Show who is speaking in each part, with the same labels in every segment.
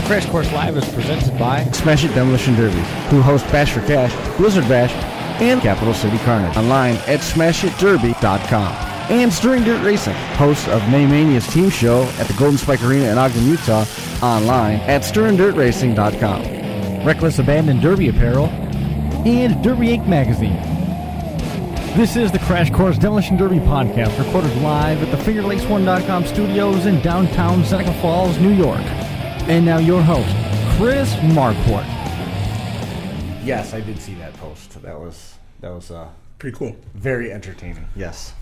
Speaker 1: Crash Course Live is presented by
Speaker 2: Smash It Demolition Derby, who host Bash for Cash, Blizzard Bash, and Capital City Carnage. Online at smashitderby.com. And Stirring Dirt Racing, host of Maymania's team show at the Golden Spike Arena in Ogden, Utah. Online at stirringdirtracing.com.
Speaker 1: Reckless Abandon Derby Apparel and Derby Inc. Magazine. This is the Crash Course Demolition Derby podcast, recorded live at the FingerLakes1.com studios in downtown Seneca Falls, New York. And now your host, Chris Marquardt.
Speaker 2: Yes, I did see that post. That was
Speaker 3: pretty cool.
Speaker 2: Very entertaining. Yes.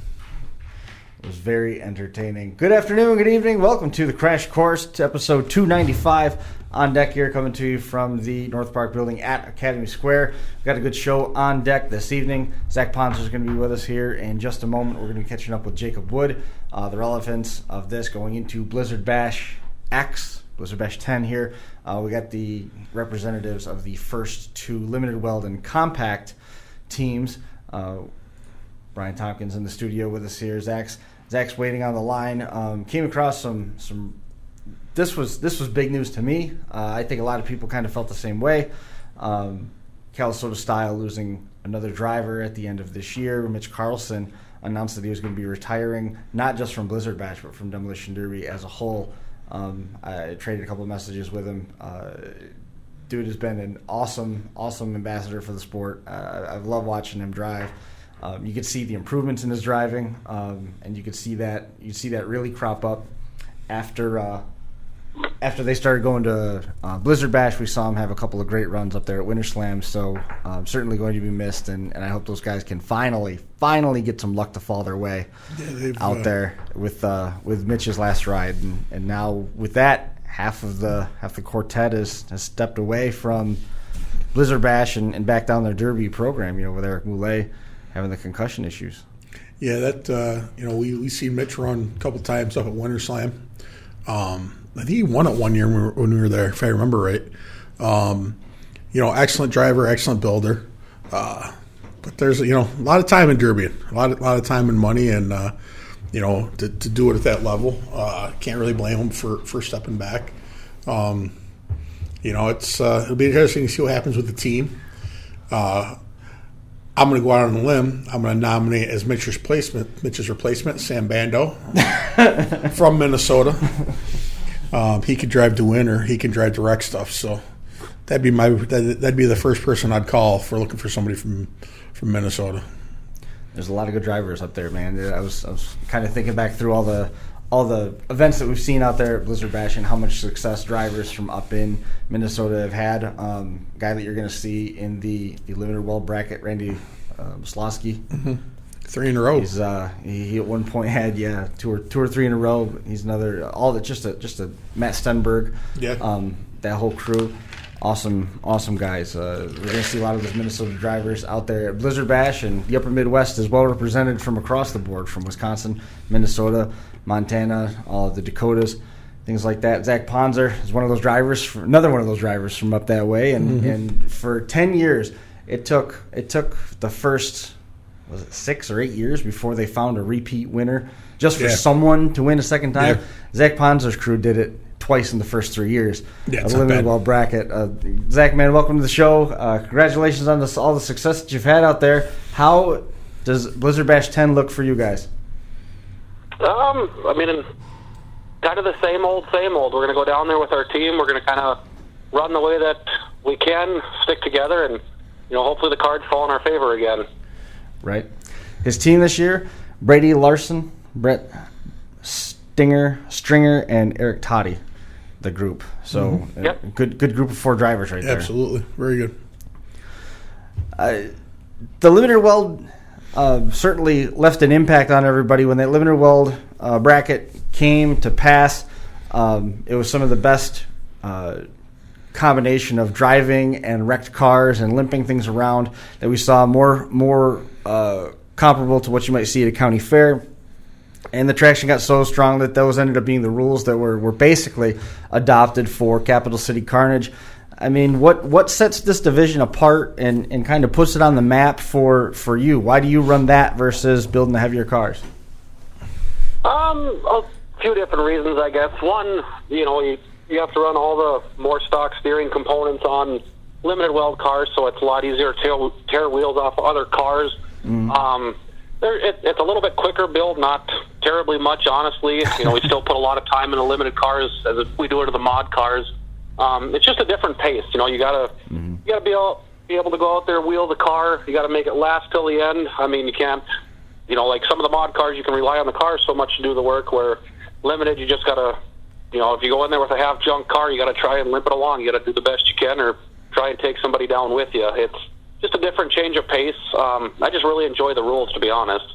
Speaker 2: It was very entertaining. Good afternoon, good evening. Welcome to the Crash Course, to episode 295. On deck here, coming to you from the North Park building at Academy Square. We've got a good show on deck this evening. Zach Ponzer is going to be with us here in just a moment. We're going to be catching up with Jacob Wood. The relevance of this going into Blizzard Bash X, Blizzard Bash 10 here. We got the representatives of the first two limited weld and compact teams. Brian Tompkins in the studio with us here. Zach's waiting on the line. Came across some. This was big news to me. I think a lot of people kind of felt the same way. Calisota Style losing another driver at the end of this year. Mitch Carlsen announced that he was going to be retiring, not just from Blizzard Bash, but from Demolition Derby as a whole. I traded a couple of messages with him. Dude has been an awesome ambassador for the sport. I love watching him drive. You could see the improvements in his driving, and you could see that really crop up after they started going to Blizzard Bash. We saw him have a couple of great runs up there at Winter Slam, so certainly going to be missed, and I hope those guys can finally get some luck to fall their way out there with Mitch's last ride, and now with that, half the quartet has stepped away from Blizzard Bash and back down their Derby program, with Eric Moulet having the concussion issues. Yeah,
Speaker 3: that we seen Mitch run a couple times up at Winter Slam. I think he won it one year when we were there, if I remember right. Excellent driver, excellent builder. But there's a lot of time in Derby, a lot of time and money, and to do it at that level, can't really blame him for stepping back. It'll be interesting to see what happens with the team. I'm going to go out on a limb. I'm going to nominate as Mitch's replacement, Sam Bando from Minnesota. He could drive to win, or he can drive to wreck stuff. So that'd be the first person I'd call for looking for somebody from Minnesota.
Speaker 2: There's a lot of good drivers up there, man. I was kind of thinking back through all the events that we've seen out there at Blizzard Bash and how much success drivers from up in Minnesota have had. Guy that you're going to see in the limited weld bracket, Randy Maslowski.
Speaker 3: Mm-hmm. 3 in a row.
Speaker 2: He's he at one point had two or three in a row. He's another just a Matt Stenberg.
Speaker 3: Yeah.
Speaker 2: That whole crew, awesome guys. We're going to see a lot of those Minnesota drivers out there at Blizzard Bash, and the Upper Midwest is well represented from across the board, from Wisconsin, Minnesota, Montana, all of the Dakotas, things like that. Zach Ponzer is another one of those drivers from up that way, and for 10 years, it took the first, was it 6 or 8 years before they found a repeat winner, just for someone to win a second time. Yeah. Zach Ponzer's crew did it twice in the first 3 years.
Speaker 3: Yeah,
Speaker 2: a limited weld bracket. Zach, man, welcome to the show. Congratulations on all the success that you've had out there. How does Blizzard Bash 10 look for you guys?
Speaker 4: Kind of the same old. We're going to go down there with our team. We're going to kind of run the way that we can, stick together, and hopefully the cards fall in our favor again. Right.
Speaker 2: His team this year: Brady Larson, Brett Stringer, and Eric Toddy, the group. So good group of 4 drivers right there.
Speaker 3: Absolutely. Very good.
Speaker 2: The limited weld certainly left an impact on everybody. When that limited weld bracket came to pass, it was some of the best combination of driving and wrecked cars and limping things around that we saw, more comparable to what you might see at a county fair. And the traction got so strong that those ended up being the rules that were basically adopted for Capital City Carnage. I mean, what sets this division apart and kind of puts it on the map for you? Why do you run that versus building the heavier cars?
Speaker 4: A few different reasons, I guess. One, you have to run all the more stock steering components on limited weld cars, so it's a lot easier to tear wheels off other cars. It's a little bit quicker build, not terribly much, honestly. We still put a lot of time into limited cars as we do into the mod cars. It's just a different pace. You gotta be able to go out there, wheel the car. You gotta make it last till the end. I mean, you can't, like some of the mod cars, you can rely on the car so much to do the work, where limited, you just gotta, if you go in there with a half junk car, you gotta try and limp it along. You gotta do the best you can, or try and take somebody down with you. It's just a different change of pace. I just really enjoy the rules, to be honest.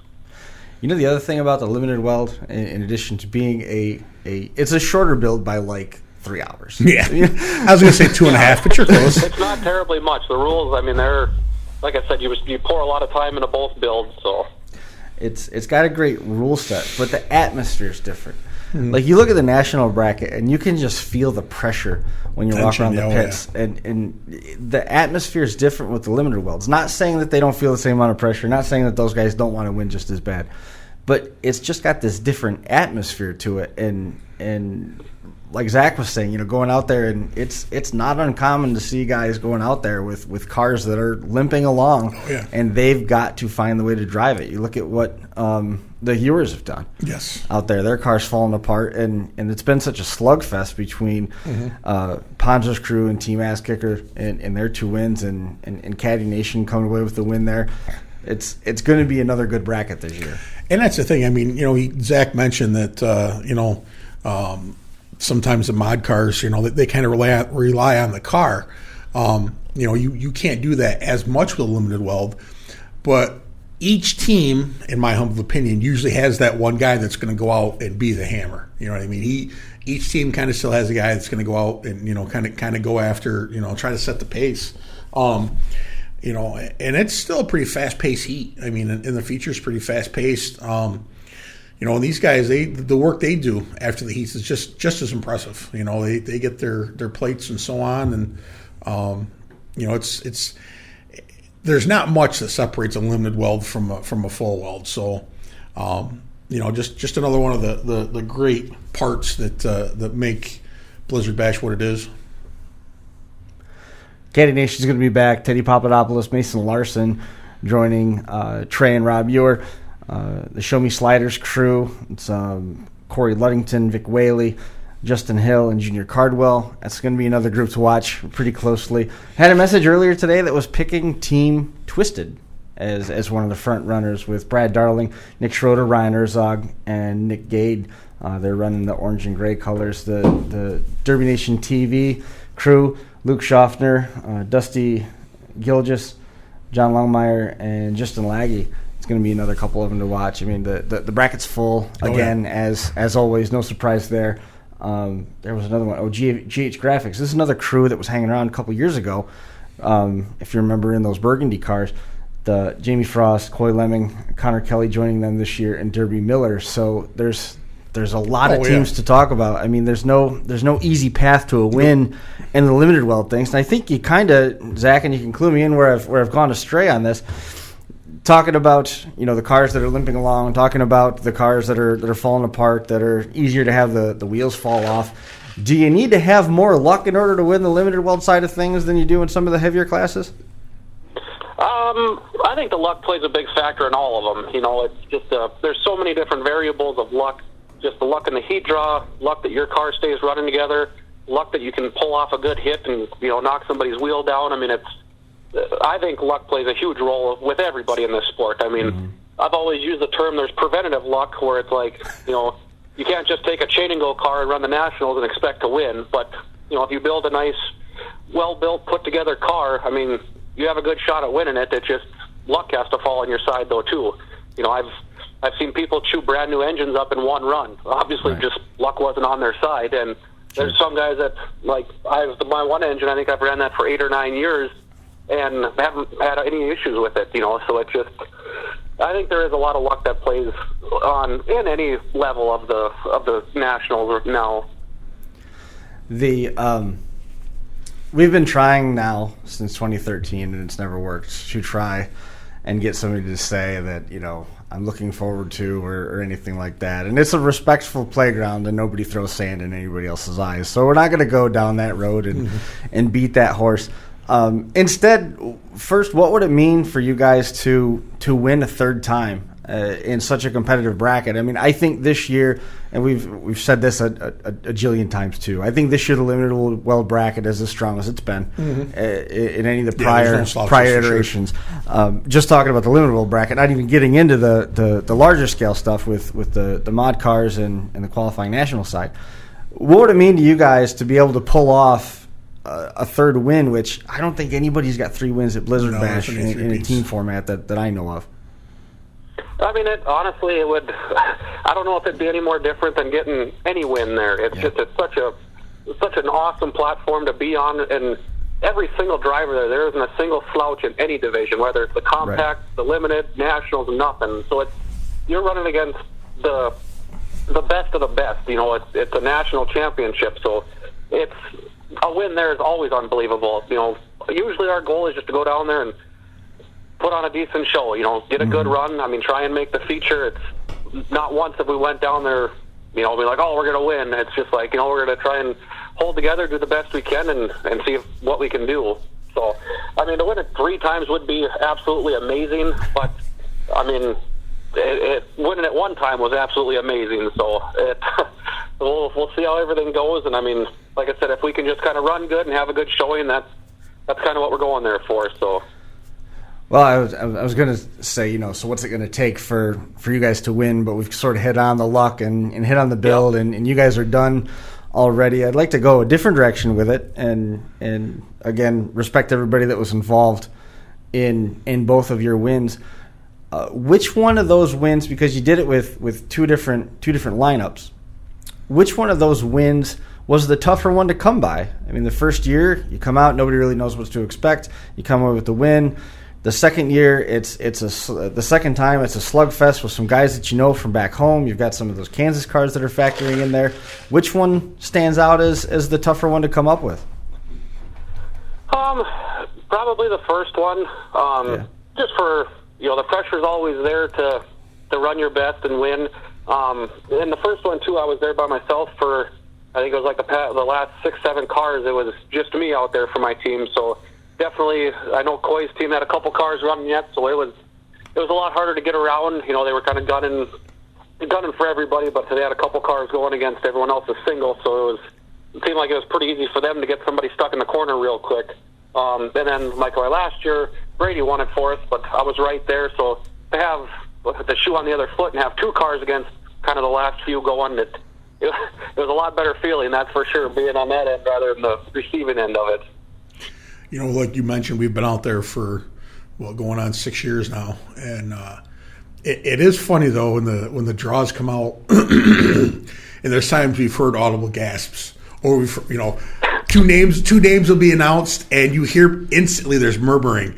Speaker 2: The other thing about the limited weld, in addition to being it's a shorter build by like 3 hours.
Speaker 3: Yeah. I was going to say 2.5, but you're close.
Speaker 4: It's not terribly much. The rules, I mean, they're, like I said, you pour a lot of time into both builds, so.
Speaker 2: It's got a great rule set, but the atmosphere is different. Like, you look at the national bracket, and you can just feel the pressure when you walk around the pits. Yeah. And the atmosphere is different with the limited welds. Not saying that they don't feel the same amount of pressure, not saying that those guys don't want to win just as bad. But it's just got this different atmosphere to it. And like Zach was saying, going out there, and it's not uncommon to see guys going out there with cars that are limping along, and they've got to find the way to drive it. You look at what the Hewers have done out there. Their car's falling apart, and it's been such a slugfest between Ponzer's crew and Team Azzkikr and their 2 wins, and Caddy Nation coming away with the win there. It's going to be another good bracket this year.
Speaker 3: And that's the thing. I mean, Zach mentioned that, sometimes the mod cars, they kind of rely on the car. You can't do that as much with a limited weld, but each team, in my humble opinion, usually has that one guy that's going to go out and be the hammer. You know what I mean? Each team kind of still has a guy that's going to go out and kind of go after, try to set the pace. And it's still a pretty fast-paced heat. I mean, and the feature's pretty fast-paced. And these guys, the work they do after the heats is just as impressive. They get their plates and so on, and it's there's not much that separates a limited weld from a full weld. So, just another one of the great parts that make Blizzard Bash what it is.
Speaker 2: Caddy Nation's going to be back. Teddy Papadopoulos, Mason Larson joining Trey and Rob Ewer. The Show Me Sliders crew. It's Corey Ludington, Vic Whaley, Justin Hill, and Junior Cardwell. That's going to be another group to watch pretty closely. Had a message earlier today that was picking Team Twisted as one of the front runners with Brad Darling, Nick Schroeder, Ryan Erzog, and Nick Gade. They're running the orange and gray colors. The Derby Nation TV crew, Luke Schaffner, Dusty Gilgis, John Longmire, and Justin Laggy. It's going to be another couple of them to watch. I mean, the bracket's full again, as always. No surprise there. There was another one. GH Graphics. This is another crew that was hanging around a couple years ago. If you remember, in those Burgundy cars, the Jamie Frost, Coy Lemming, Connor Kelly joining them this year, and Derby Miller. So there's a lot of teams to talk about. I mean, there's no easy path to a win in the limited weld things. And I think you kind of, Zach, and you can clue me in where I've gone astray on this. Talking about the cars that are limping along, talking about the cars that are falling apart, that are easier to have the wheels fall off. Do you need to have more luck in order to win the limited weld side of things than you do in some of the heavier classes?
Speaker 4: I think the luck plays a big factor in all of them. It's just there's so many different variables of luck. Just the luck in the heat draw, luck that your car stays running together, luck that you can pull off a good hit and knock somebody's wheel down. I mean, I think luck plays a huge role with everybody in this sport. I mean, I've always used the term there's preventative luck, where it's like, you can't just take a chain and go car and run the Nationals and expect to win. But, if you build a nice, well-built, put-together car, I mean, you have a good shot at winning it. It's just luck has to fall on your side, though, too. I've seen people chew brand new engines up in one run. Obviously, just luck wasn't on their side. And there's some guys that, like, my one engine, I think I've ran that for 8 or 9 years, and haven't had any issues with it, So it's just, I think there is a lot of luck that plays on in any level of the Nationals now.
Speaker 2: We've been trying now since 2013, and it's never worked, to try and get somebody to say that I'm looking forward to or anything like that. And it's a respectful playground, and nobody throws sand in anybody else's eyes. So we're not going to go down that road and beat that horse. Instead, first, what would it mean for you guys to win a third time in such a competitive bracket? I mean, I think this year, and we've said this a jillion times too, I think this year the limited Weld bracket is as strong as it's been in any of the prior iterations. Sure. Just talking about the limited Weld bracket, not even getting into the larger scale stuff with the mod cars and the qualifying national side. What would it mean to you guys to be able to pull off a third win, which I don't think anybody's got 3 wins at Blizzard Bash in a team format that I know of?
Speaker 4: I mean, honestly, it would. I don't know if it'd be any more different than getting any win there. It's such an awesome platform to be on, and every single driver there isn't a single slouch in any division, whether it's the compact, the limited, nationals, nothing. So you're running against the best of the best. You know, it's a national championship, so it's a win there is always unbelievable. You know, usually our goal is just to go down there and put on a decent show, you know, get a good run. I mean, try and make the feature. It's not once if we went down there, you know, be like, oh, we're going to win. It's just like, you know, we're going to try and hold together, do the best we can, and see what we can do. So, I mean, to win it 3 times would be absolutely amazing, but, I mean, winning it 1 time was absolutely amazing. So, we'll see how everything goes, and, I mean, like I said, if we can just kind of run good and have a good showing, that's kind of what we're going there for, so...
Speaker 2: Well, I was going to say, you know, so what's it going to take for you guys to win? But we've sort of hit on the luck and hit on the build, and you guys are done already. I'd like to go a different direction with it, and again, respect everybody that was involved in both of your wins. Which one of those wins, because you did it with two different lineups, which one of those wins was the tougher one to come by? I mean, the first year you come out, nobody really knows what to expect. You come away with the win. The second year, the second time it's a slugfest with some guys that you know from back home. You've got some of those Kansas cars that are factoring in there. Which one stands out as the tougher one to come up with?
Speaker 4: Probably the first one. Just for, you know, the pressure's always there to run your best and win. And the first one too, I was there by myself for, I think it was like the last 6-7 cars. It was just me out there for my team, so. Definitely, I know Coy's team had a couple cars running yet, so it was a lot harder to get around. You know, they were kind of gunning for everybody, but they had a couple cars going against everyone else's single, so it seemed like it was pretty easy for them to get somebody stuck in the corner real quick. And then, like last year, Brady won it for us, but I was right there, so to have the shoe on the other foot and have 2 cars against kind of the last few going, it was a lot better feeling, that's for sure, being on that end rather than the receiving end of it.
Speaker 3: You know, like you mentioned, we've been out there for, going on 6 years now. And it is funny, though, when the draws come out, and there's times we've heard audible gasps. Or, two names will be announced, and you hear instantly there's murmuring.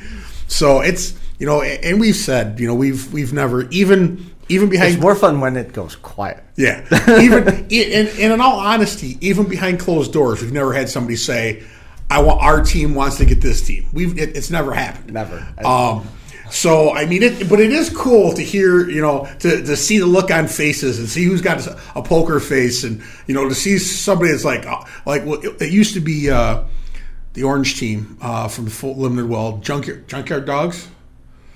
Speaker 3: So it's, and we've said, we've never, even behind...
Speaker 2: It's more fun when it goes quiet.
Speaker 3: Yeah. And in all honesty, even behind closed doors, we've never had somebody say... our team wants to get this team. It's never happened.
Speaker 2: Never.
Speaker 3: So I mean, but it is cool to hear, to see the look on faces and see who's got a poker face, and to see somebody that's like it used to be the orange team from the full limited Weld junkyard dogs.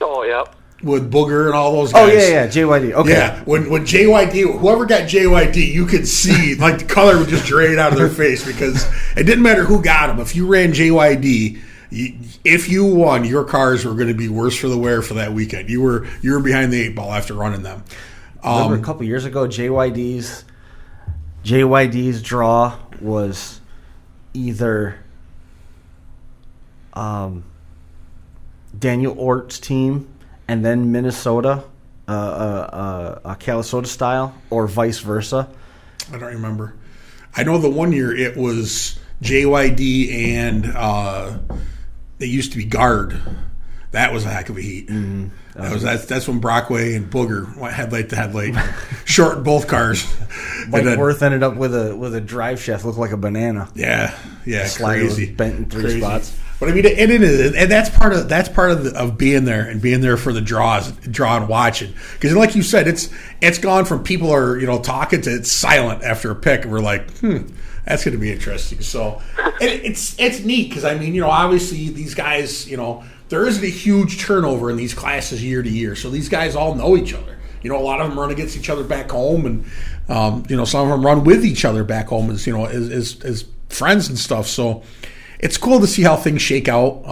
Speaker 4: Oh yeah.
Speaker 3: With Booger and all those guys.
Speaker 2: Oh, yeah, JYD. Okay.
Speaker 3: Yeah, when JYD, whoever got JYD, you could see, like, the color would just drain out of their face, because it didn't matter who got them. If you ran JYD, if you won, your cars were going to be worse for the wear for that weekend. You were behind the 8 ball after running them.
Speaker 2: Remember a couple years ago, JYD's draw was either Daniel Ort's team and then Minnesota, Calisota style, or vice versa.
Speaker 3: I don't remember. I know the one year it was JYD and they used to be Guard. That was a heck of a heat. That's when Brockway and Booger went headlight to headlight, shortened both cars.
Speaker 2: Mike Worth ended up with a drive shaft looked like a banana.
Speaker 3: Yeah,
Speaker 2: crazy, bent in three spots.
Speaker 3: But I mean, and that's part of being there and being there for the draw and watching. Because like you said, it's gone from people are talking to it's silent after a pick, and we're like, that's going to be interesting. So it's neat because I mean, obviously these guys, there isn't a huge turnover in these classes year to year, so these guys all know each other. A lot of them run against each other back home, and some of them run with each other back home as as friends and stuff. So it's cool to see how things shake out.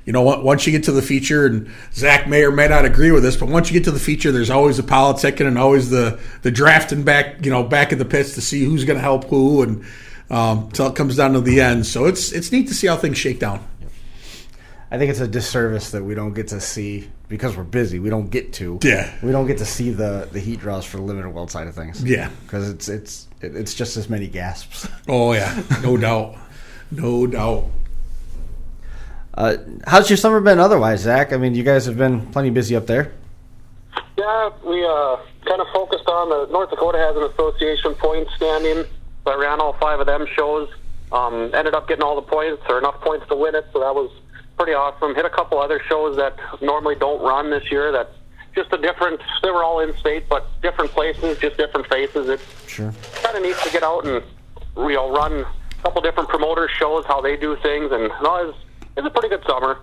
Speaker 3: Once you get to the feature, and Zach may or may not agree with this, but once you get to the feature, there's always the politicking and always the drafting back in the pits to see who's going to help who, and until it comes down to the end. So it's neat to see how things shake down.
Speaker 2: I think it's a disservice that we don't get to see because we're busy. We don't get to.
Speaker 3: Yeah.
Speaker 2: We don't get to see the heat draws for the limited Weld side of things.
Speaker 3: Yeah.
Speaker 2: Because it's just as many gasps.
Speaker 3: Oh yeah, no doubt, no doubt.
Speaker 2: How's your summer been otherwise, Zach? I mean, you guys have been plenty busy up there.
Speaker 4: Yeah, we kind of focused on North Dakota has an association point standing. So I ran all 5 of them shows. Ended up getting all the points or enough points to win it, so that was pretty awesome. Hit a couple other shows that normally don't run this year. That's just they were all in state, but different places, just different faces. It's kind of neat to get out and run a couple different promoters shows, how they do things, and it's a pretty good summer.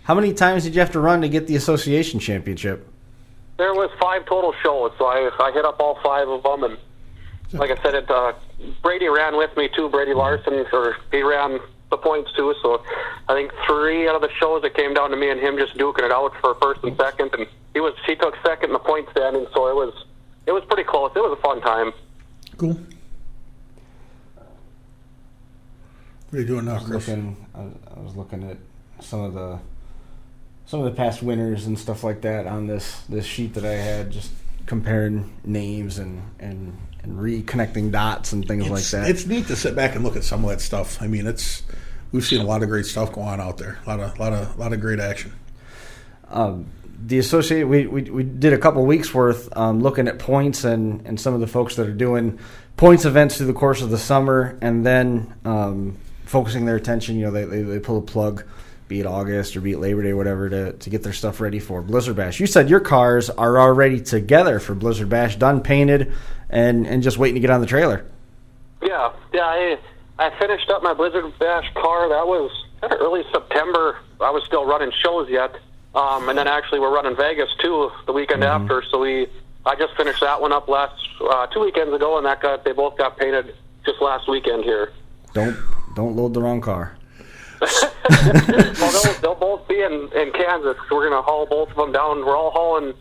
Speaker 2: How many times did you have to run to get the association championship?
Speaker 4: There was 5 total shows, so I hit up all 5 of them, and like I said, Brady ran with me too. Brady Larson, he ran the points too. So I think 3 out of the shows it came down to me and him just duking it out for first and second, and he took second in the point standing. So it was pretty close. It was a fun time.
Speaker 3: Cool. What are you doing now, Chris?
Speaker 2: I was looking at some of the past winners and stuff like that on this sheet that I had, just comparing names and reconnecting dots and things like that.
Speaker 3: It's neat to sit back and look at some of that stuff. I mean, we've seen a lot of great stuff going on out there. A lot of great action.
Speaker 2: The associate we did a couple weeks worth looking at points and some of the folks that are doing points events through the course of the summer, and then focusing their attention. They pull a plug, be it August or be it Labor Day, whatever, to get their stuff ready for Blizzard Bash. You said your cars are already together for Blizzard Bash, done, painted, and just waiting to get on the trailer.
Speaker 4: Yeah. I finished up my Blizzard Bash car. That was kind of early September. I was still running shows yet, and then actually we're running Vegas too the weekend after. So I just finished that one up last 2 weekends ago, and they both got painted just last weekend here.
Speaker 2: Don't load the wrong car.
Speaker 4: Well, they'll both be in Kansas. We're going to haul both of them down. We're all hauling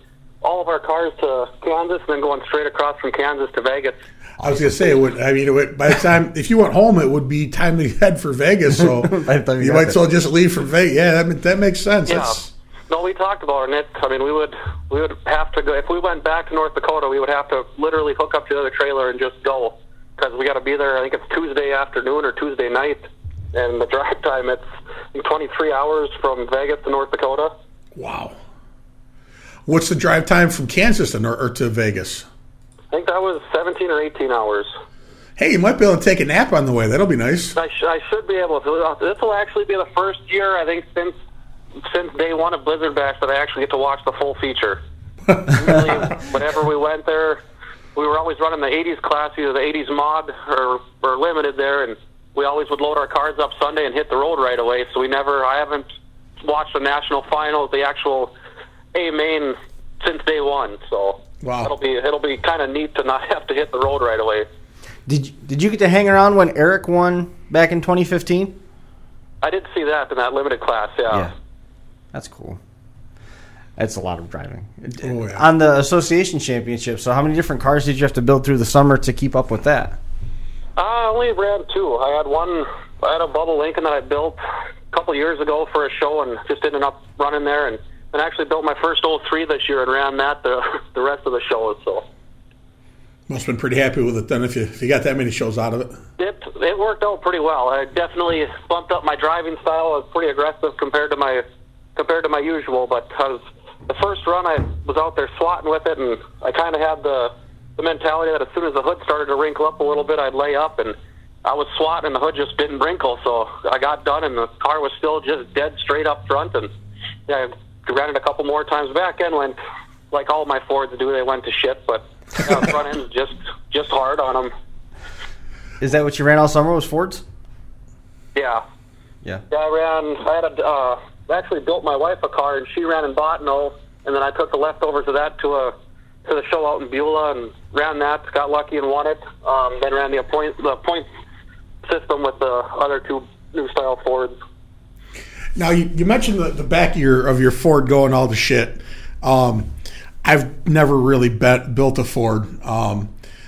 Speaker 4: all of our cars to Kansas and then going straight across from Kansas to Vegas.
Speaker 3: I was going to say, by the time, if you went home, it would be time to head for Vegas. So you might as well just leave from Vegas. Yeah, that makes sense.
Speaker 4: Yeah. No, we talked about it. I mean, we would have to go. If we went back to North Dakota, we would have to literally hook up to the other trailer and just go, because we got to be there. I think it's Tuesday afternoon or Tuesday night. And the drive time, it's 23 hours from Vegas to North Dakota.
Speaker 3: Wow. What's the drive time from Kansas to Vegas?
Speaker 4: I think that was 17 or 18 hours.
Speaker 3: Hey, you might be able to take a nap on the way. That'll be nice.
Speaker 4: I should be able to. This will actually be the first year, I think, since day one of Blizzard Bash that I actually get to watch the full feature. Really, whenever we went there, we were always running the 80s class, either the 80s mod or limited there, and we always would load our cars up Sunday and hit the road right away. So I haven't watched the national final, the actual A main, since day one. So
Speaker 3: wow.
Speaker 4: It'll be kind of neat to not have to hit the road right away.
Speaker 2: Did you get to hang around when Eric won back in 2015?
Speaker 4: I did see that in that limited class. Yeah.
Speaker 2: That's cool. That's a lot of driving.
Speaker 3: Oh, yeah.
Speaker 2: On the association championship, so how many different cars did you have to build through the summer to keep up with that?
Speaker 4: I only ran 2. I had a Bubble Lincoln that I built a couple years ago for a show and just ended up running there, and actually built my first 03 this year and ran that the rest of the shows. So
Speaker 3: must have been pretty happy with it then if you got that many shows out of it.
Speaker 4: It worked out pretty well. I definitely bumped up my driving style. I was pretty aggressive compared to my compared to my usual, but the first run I was out there swatting with it, and I kind of had the mentality that as soon as the hood started to wrinkle up a little bit, I'd lay up, and I was swatting, and the hood just didn't wrinkle, so I got done, and the car was still just dead straight up front, and I ran it a couple more times back and went, like all my Fords do, they went to shit, but front end's just hard on them.
Speaker 2: Is that what you ran all summer, was Fords?
Speaker 4: Yeah.
Speaker 2: Yeah.
Speaker 4: I actually built my wife a car, and she ran in Botno, and then I took the leftovers of that to the show out in Beulah and ran that, got lucky and won it. Then ran the point system with the other two new style Fords.
Speaker 3: Now you mentioned the back of your Ford going all to shit. I've never really built a Ford,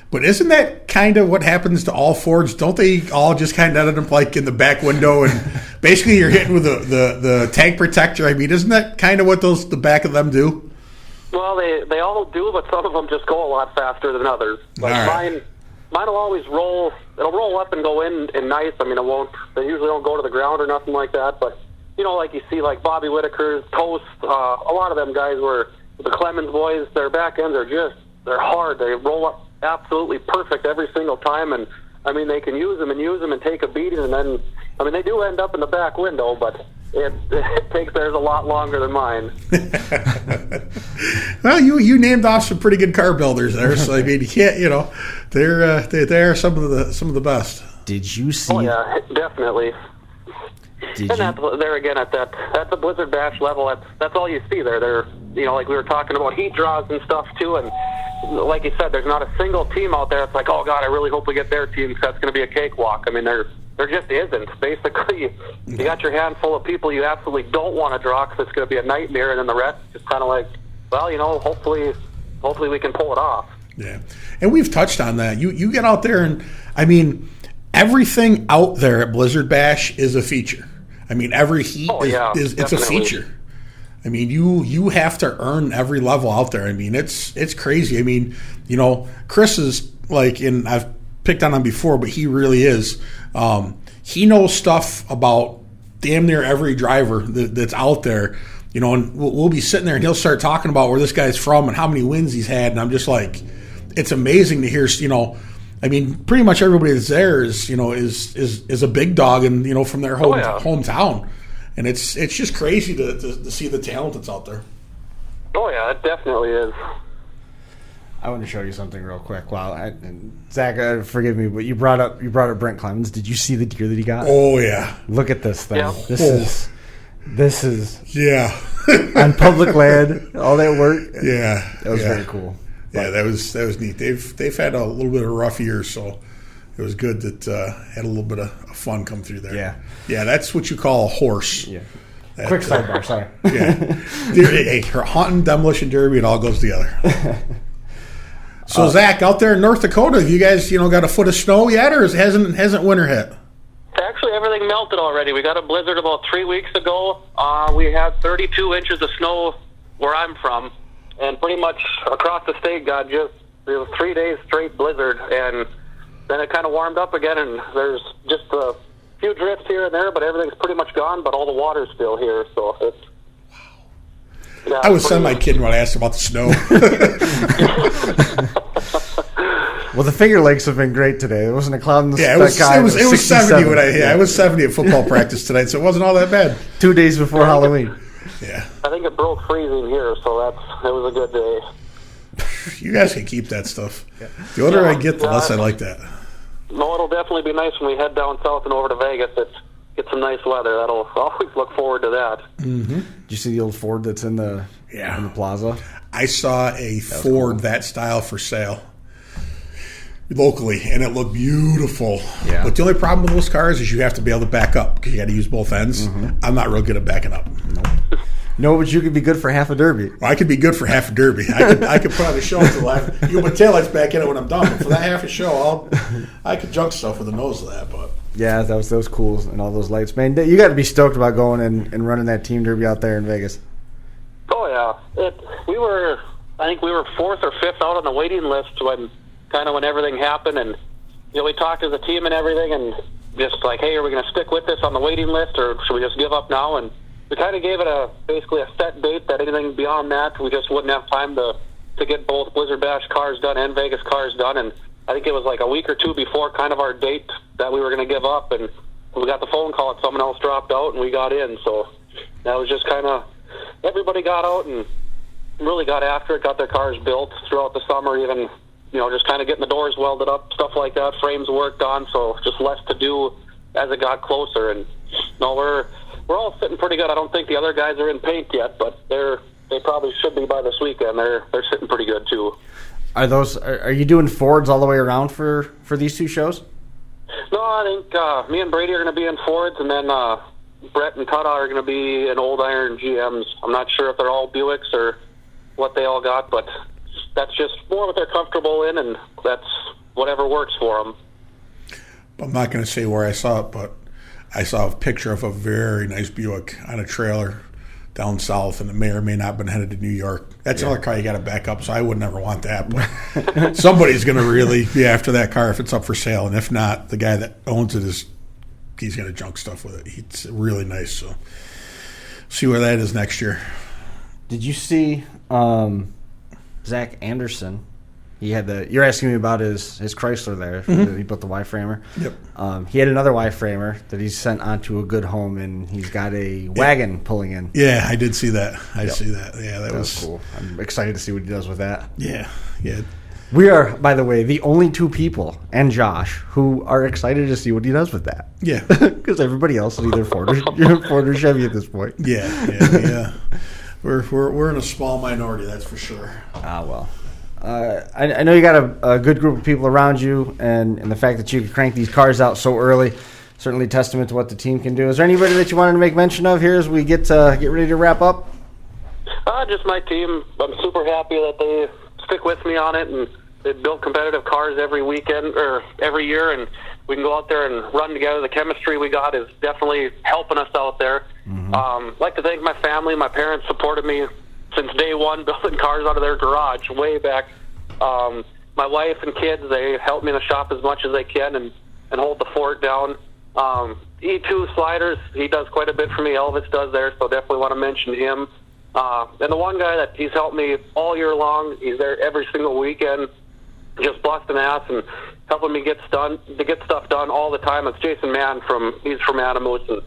Speaker 3: but isn't that kind of what happens to all Fords? Don't they all just kind of end up like in the back window and basically you're hitting with the tank protector? I mean, isn't that kind of what the back of them do?
Speaker 4: Well, they all do, but some of them just go a lot faster than others. Like
Speaker 3: right.
Speaker 4: Mine will always roll. It'll roll up and go in nice. I mean, it won't. They usually don't go to the ground or nothing like that. But like you see, like Bobby Whitaker's Toast. A lot of them guys were the Clemens boys. Their back ends they're hard. They roll up absolutely perfect every single time, and I mean they can use them and take a beating, and then I mean they do end up in the back window, but it takes theirs a lot longer than mine.
Speaker 3: Well, you named off some pretty good car builders there, so I mean you can't, they're some of the best.
Speaker 2: Did you see?
Speaker 4: Oh yeah, definitely. They're again at the Blizzard Bash level. That's all you see there. They're like we were talking about heat draws and stuff too, and like you said, there's not a single team out there that's like, oh God, I really hope we get their team because that's going to be a cakewalk. I mean, there just isn't. Basically, you got your handful of people you absolutely don't want to draw because it's going to be a nightmare, and then the rest just kind of like, well, hopefully we can pull it off.
Speaker 3: Yeah, and we've touched on that. You get out there, and I mean, everything out there at Blizzard Bash is a feature. I mean, every heat is it's a feature. I mean, you have to earn every level out there. I mean, it's crazy. I mean, Chris is like, and I've picked on him before, but he really is. He knows stuff about damn near every driver that's out there. And we'll be sitting there, and he'll start talking about where this guy's from and how many wins he's had, and I'm just like, it's amazing to hear. I mean, pretty much everybody that's there is a big dog, and from their hometown. And it's just crazy to see the talent that's out there.
Speaker 4: Oh yeah, it definitely is.
Speaker 2: I want to show you something real quick. Wow, Zach, forgive me, but you brought up Brent Clemens. Did you see the deer that he got?
Speaker 3: Oh yeah.
Speaker 2: Look at this thing.
Speaker 4: Yeah.
Speaker 2: This is
Speaker 3: yeah.
Speaker 2: on public land. All that work.
Speaker 3: Yeah,
Speaker 2: that was very cool.
Speaker 3: Yeah, that was neat. They've had a little bit of a rough year, so it was good that had a little bit of fun come through there. Yeah, that's what you call a horse.
Speaker 2: Yeah. Quick sidebar, sorry.
Speaker 3: Yeah, hey, her hunting, demolition derby, it all goes together. So Zach, out there in North Dakota, have you guys got a foot of snow yet, or hasn't winter hit?
Speaker 4: Actually, everything melted already. We got a blizzard about 3 weeks ago. We had 32 inches of snow where I'm from, and pretty much across the state got it was 3 days straight blizzard, and then it kind of warmed up again, and there's just a few drifts here and there, but everything's pretty much gone, but all the water's still here, so it's... Yeah,
Speaker 3: I was semi-kidding when I asked about the snow.
Speaker 2: Well, the Finger Lakes have been great today. There wasn't a cloud in the sky.
Speaker 3: It was 70 when I was 70 at football practice tonight, so it wasn't all that bad.
Speaker 2: 2 days before Halloween.
Speaker 3: Yeah.
Speaker 4: I think it broke freezing here, so it was a good day.
Speaker 3: You guys can keep that stuff. Yeah. The older I get, the less I like that.
Speaker 4: No, it'll definitely be nice when we head down south and over to Vegas. Get some nice weather. I'll always look forward to that.
Speaker 2: Mm-hmm. Did you see the old Ford that's in the plaza?
Speaker 3: I saw a Ford that style for sale locally, and it looked beautiful.
Speaker 2: Yeah.
Speaker 3: But the only problem with those cars is you have to be able to back up because you got to use both ends. Mm-hmm. I'm not real good at backing up.
Speaker 2: No, but you could be good for half a derby.
Speaker 3: Well, I could be good for half a derby. I could put on a show until you put taillights back in it when I'm done. But for that half a show, I could junk stuff with the nose of that. But
Speaker 2: yeah, that was cool, and all those lights, man. You got to be stoked about going and running that team derby out there in Vegas.
Speaker 4: Oh yeah, I think we were fourth or fifth out on the waiting list when everything happened, and we talked as a team and everything, and just like, hey, are we going to stick with this on the waiting list, or should we just give up now? And we kind of gave it basically a set date that anything beyond that, we just wouldn't have time to get both Blizzard Bash cars done and Vegas cars done. And I think it was like a week or two before kind of our date that we were going to give up, and we got the phone call that someone else dropped out, and we got in. So that was just kind of, everybody got out and really got after it, got their cars built throughout the summer, even, just kind of getting the doors welded up, stuff like that, frames worked on, so just less to do as it got closer. And no, we're all sitting pretty good. I don't think the other guys are in paint yet, but they probably should be by this weekend. They're sitting pretty good too.
Speaker 2: Are you doing Fords all the way around for these two shows?
Speaker 4: No, I think me and Brady are going to be in Fords, and then Brett and Tada are going to be in Old Iron GMs. I'm not sure if they're all Buicks or what they all got, but that's just more what they're comfortable in, and that's whatever works for them.
Speaker 3: I'm not going to say where I saw it, but I saw a picture of a very nice Buick on a trailer down south, and it may or may not have been headed to New York. That's another car you got to back up, so I would never want that. But somebody's going to really be after that car if it's up for sale, and if not, the guy that owns it he's going to junk stuff with it. It's really nice, so see where that is next year.
Speaker 2: Did you see Zach Anderson? He had you're asking me about his Chrysler there. Mm-hmm. He built the Y-framer.
Speaker 3: Yep.
Speaker 2: He had another Y-framer that he sent onto a good home, and he's got a wagon pulling in.
Speaker 3: Yeah, I did see that. I see that. Yeah, that was
Speaker 2: cool. I'm excited to see what he does with that.
Speaker 3: Yeah.
Speaker 2: We are, by the way, the only two people, and Josh, who are excited to see what he does with that.
Speaker 3: Yeah.
Speaker 2: Because everybody else is either Ford or Chevy at this point.
Speaker 3: Yeah. We're in a small minority, that's for sure.
Speaker 2: Well. I know you got a good group of people around you, and the fact that you can crank these cars out so early, certainly testament to what the team can do. Is there anybody that you wanted to make mention of here as we get ready to wrap up?
Speaker 4: Just my team. I'm super happy that they stick with me on it, and they build competitive cars every weekend or every year, and we can go out there and run together. The chemistry we got is definitely helping us out there. Mm-hmm. I'd like to thank my family. My parents supported me since day one, building cars out of their garage way back. My wife and kids, they help me in the shop as much as they can and hold the fort down. E2 sliders, he does quite a bit for me. Elvis does there, so definitely want to mention him. And the one guy that he's helped me all year long, he's there every single weekend, just busting ass and helping me get stuff done all the time. It's Jason Mann he's from Animus, and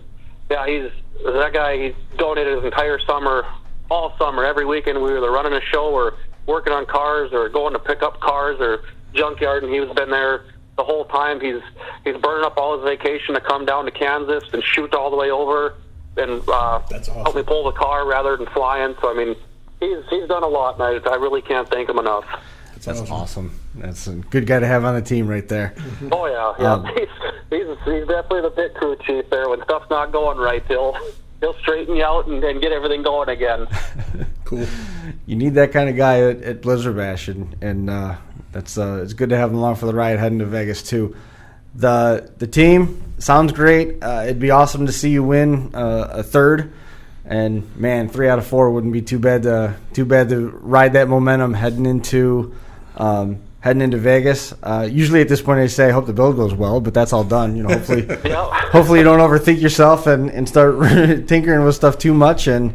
Speaker 4: yeah, that guy. He donated his entire summer, all summer, every weekend. We were either running a show or working on cars or going to pick up cars or junkyard, and he's been there the whole time. He's burning up all his vacation to come down to Kansas and shoot all the way over and
Speaker 3: That's awesome.
Speaker 4: Help me pull the car rather than flying. So I mean, he's done a lot, and I really can't thank him enough.
Speaker 2: That's awesome. That's a good guy to have on the team right there.
Speaker 4: Oh yeah. He's definitely the pit crew chief there. When stuff's not going right, he'll straighten you out and get everything going again.
Speaker 3: Cool.
Speaker 2: You need that kind of guy at Blizzard Bash, and that's it's good to have him along for the ride heading to Vegas too. The team sounds great. It'd be awesome to see you win a third, and man, 3 out of 4 wouldn't be too bad to ride that momentum heading into Vegas. Usually at this point I say I hope the build goes well, but that's all done. Hopefully, hopefully you don't overthink yourself and start tinkering with stuff too much, and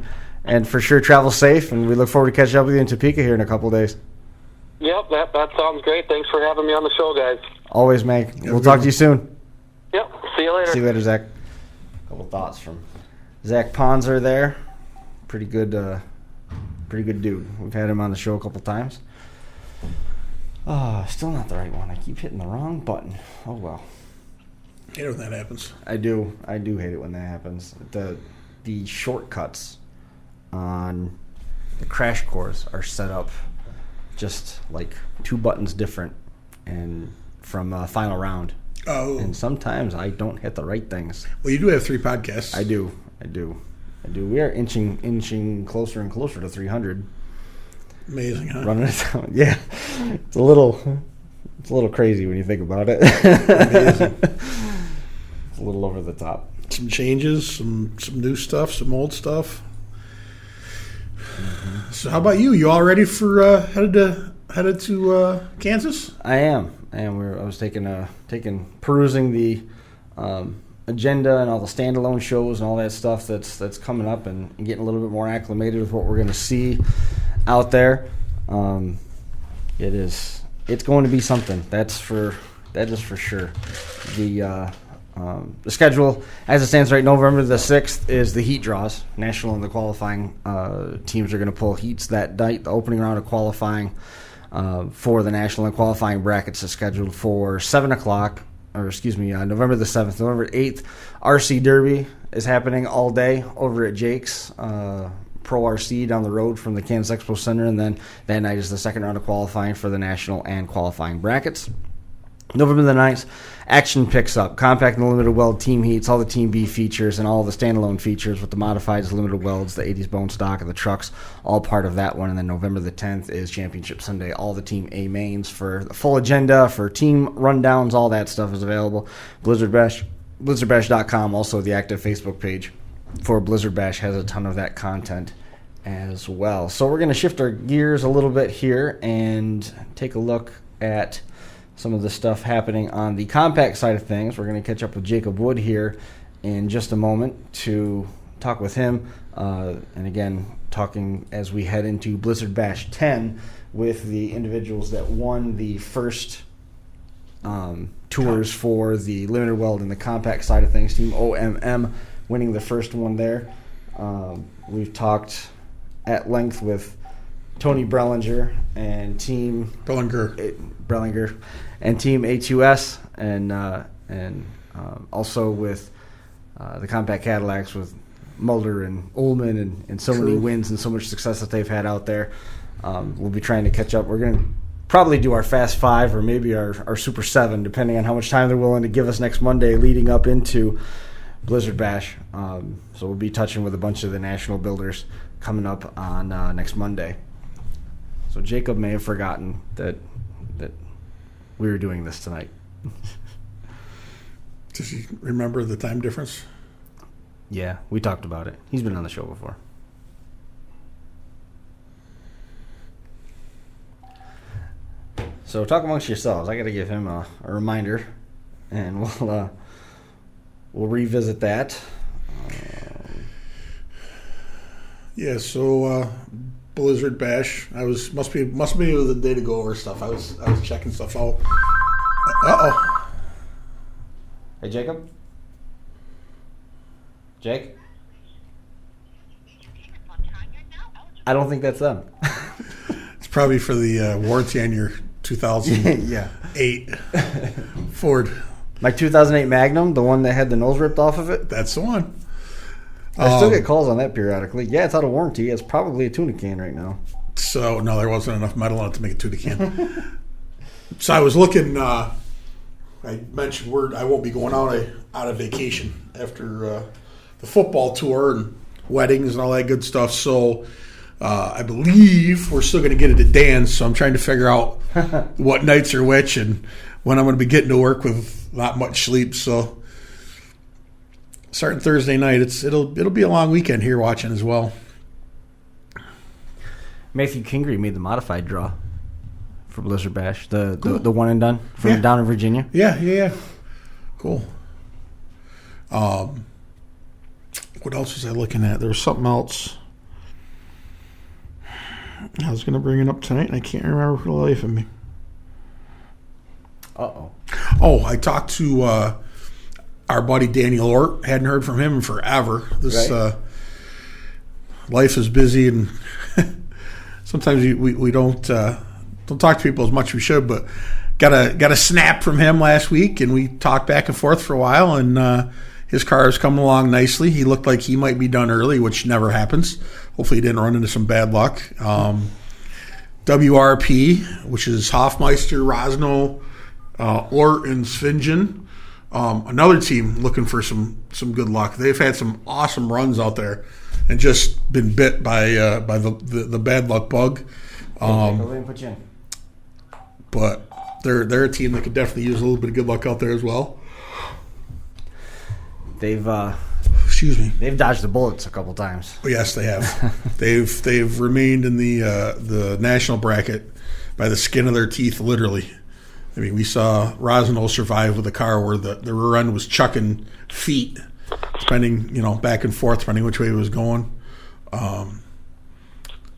Speaker 2: for sure travel safe. And we look forward to catching up with you in Topeka here in a couple of days.
Speaker 4: Yep, that sounds great. Thanks for having me on the show, guys.
Speaker 2: Always, Meg. We'll talk to you soon.
Speaker 4: Yep. See you later.
Speaker 2: See you later, Zach. A couple thoughts from Zach Ponzer there. Pretty good dude. We've had him on the show a couple times. Still not the right one. I keep hitting the wrong button. Oh well.
Speaker 3: I hate it when that happens.
Speaker 2: I do hate it when that happens. The shortcuts on the crash course are set up just like 2 buttons different and from final round.
Speaker 3: Oh.
Speaker 2: And sometimes I don't hit the right things.
Speaker 3: Well, you do have 3 podcasts.
Speaker 2: I do. We are inching closer and closer to 300.
Speaker 3: Amazing, huh?
Speaker 2: Running it down. Yeah. It's a little crazy when you think about it.
Speaker 3: Amazing.
Speaker 2: It's a little over the top.
Speaker 3: Some changes, some new stuff, some old stuff.
Speaker 2: Mm-hmm.
Speaker 3: So how about you? You all ready for headed to Kansas?
Speaker 2: I am. I was perusing the agenda and all the standalone shows and all that stuff that's coming up and getting a little bit more acclimated with what we're going to see out there. It's going to be something. That is for sure. The schedule, as it stands right, November the 6th is the heat draws. National and the qualifying teams are going to pull heats that night. The opening round of qualifying for the national and qualifying brackets is scheduled for 7 o'clock, November the 7th. November 8th, RC Derby is happening all day over at Jake's Pro RC down the road from the Kansas Expo Center. And then that night is the second round of qualifying for the national and qualifying brackets. November the 9th, action picks up. Compact and limited weld team heats, all the Team B features, and all the standalone features with the modifieds, limited welds, the 80s bone stock, and the trucks, all part of that one. And then November the 10th is Championship Sunday. All the Team A mains for the full agenda, for team rundowns, all that stuff is available. Blizzard Bash, BlizzardBash.com, also the active Facebook page for Blizzard Bash has a ton of that content as well. So we're going to shift our gears a little bit here and take a look at some of the stuff happening on the compact side of things. We're going to catch up with Jacob Wood here in just a moment to talk with him. And again, talking as we head into Blizzard Bash 10 with the individuals that won the first tours for the limited weld and the compact side of things. Team OMM winning the first one there. We've talked at length with Tony Brellinger and Team Brellinger and Team A2S, and also with the Compact Cadillacs with Mulder and Ullman and so many wins and so much success that they've had out there. We'll be trying to catch up. We're going to probably do our Fast 5 or maybe our Super 7, depending on how much time they're willing to give us next Monday leading up into Blizzard Bash. So we'll be touching with a bunch of the national builders coming up on next Monday. So Jacob may have forgotten that we were doing this tonight.
Speaker 3: Does he remember the time difference?
Speaker 2: Yeah, we talked about it. He's been on the show before. So talk amongst yourselves. I got to give him a reminder, and we'll revisit that.
Speaker 3: Yeah. So Blizzard Bash. Must be the day to go over stuff. I was checking stuff out.
Speaker 2: Hey, Jacob. Jake. I don't think that's them.
Speaker 3: It's probably for the warranty on your 2008 Ford.
Speaker 2: My 2008 Magnum, the one that had the nose ripped off of it.
Speaker 3: That's the one.
Speaker 2: I still get calls on that periodically. Yeah, it's out of warranty. It's probably a tuna can right now.
Speaker 3: So, no, there wasn't enough metal on it to make a tuna can. So I was looking, I mentioned I won't be going out of vacation after the football tour and weddings and all that good stuff. So I believe we're still going to get it to Dan's. So I'm trying to figure out what nights are which and when I'm going to be getting to work with not much sleep. So starting Thursday night, it'll be a long weekend here watching as well.
Speaker 2: Matthew Kingery made the modified draw for Blizzard Bash, the one and done from down in Virginia.
Speaker 3: Yeah. Cool. What else was I looking at? There was something else I was going to bring it up tonight, and I can't remember for the life of me.
Speaker 2: Uh-oh.
Speaker 3: Oh, I talked to our buddy Daniel Ort. Hadn't heard from him in forever. Life is busy, and sometimes we don't talk to people as much as we should. But got a snap from him last week, and we talked back and forth for a while. And his car is coming along nicely. He looked like he might be done early, which never happens. Hopefully, he didn't run into some bad luck. WRP, which is Hoffmeister, Rosno, Ort, and Svingen. Another team looking for some good luck. They've had some awesome runs out there and just been bit by the bad luck bug. But they're a team that could definitely use a little bit of good luck out there as well.
Speaker 2: They've
Speaker 3: They've
Speaker 2: dodged the bullets a couple times.
Speaker 3: Oh, yes, they have. they've remained in the national bracket by the skin of their teeth, literally. I mean, we saw Rosno survive with a car where the rear end was chucking feet, depending, back and forth, depending which way it was going.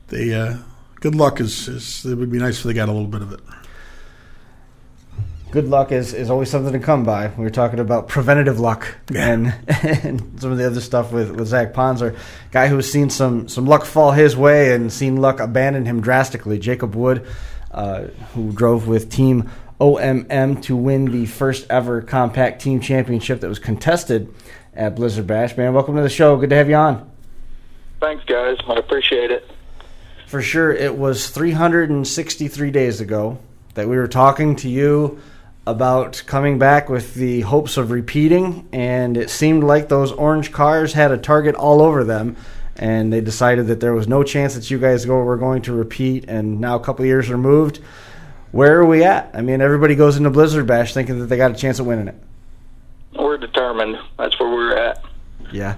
Speaker 3: Good luck is it would be nice if they got a little bit of it.
Speaker 2: Good luck is always something to come by. We were talking about preventative luck and some of the other stuff with Zach Ponzer, guy who's seen some luck fall his way and seen luck abandon him drastically. Jacob Wood, who drove with Team OMM to win the first ever compact team championship that was contested at Blizzard Bash. Man, welcome to the show. Good to have you on.
Speaker 5: Thanks, guys. I appreciate it.
Speaker 2: For sure. It was 363 days ago that we were talking to you about coming back with the hopes of repeating, and it seemed like those orange cars had a target all over them, and they decided that there was no chance that you guys were going to repeat, and now a couple of years removed, where are we at? I mean, everybody goes into Blizzard Bash thinking that they got a chance at winning it.
Speaker 5: We're determined. That's where we're at.
Speaker 2: Yeah.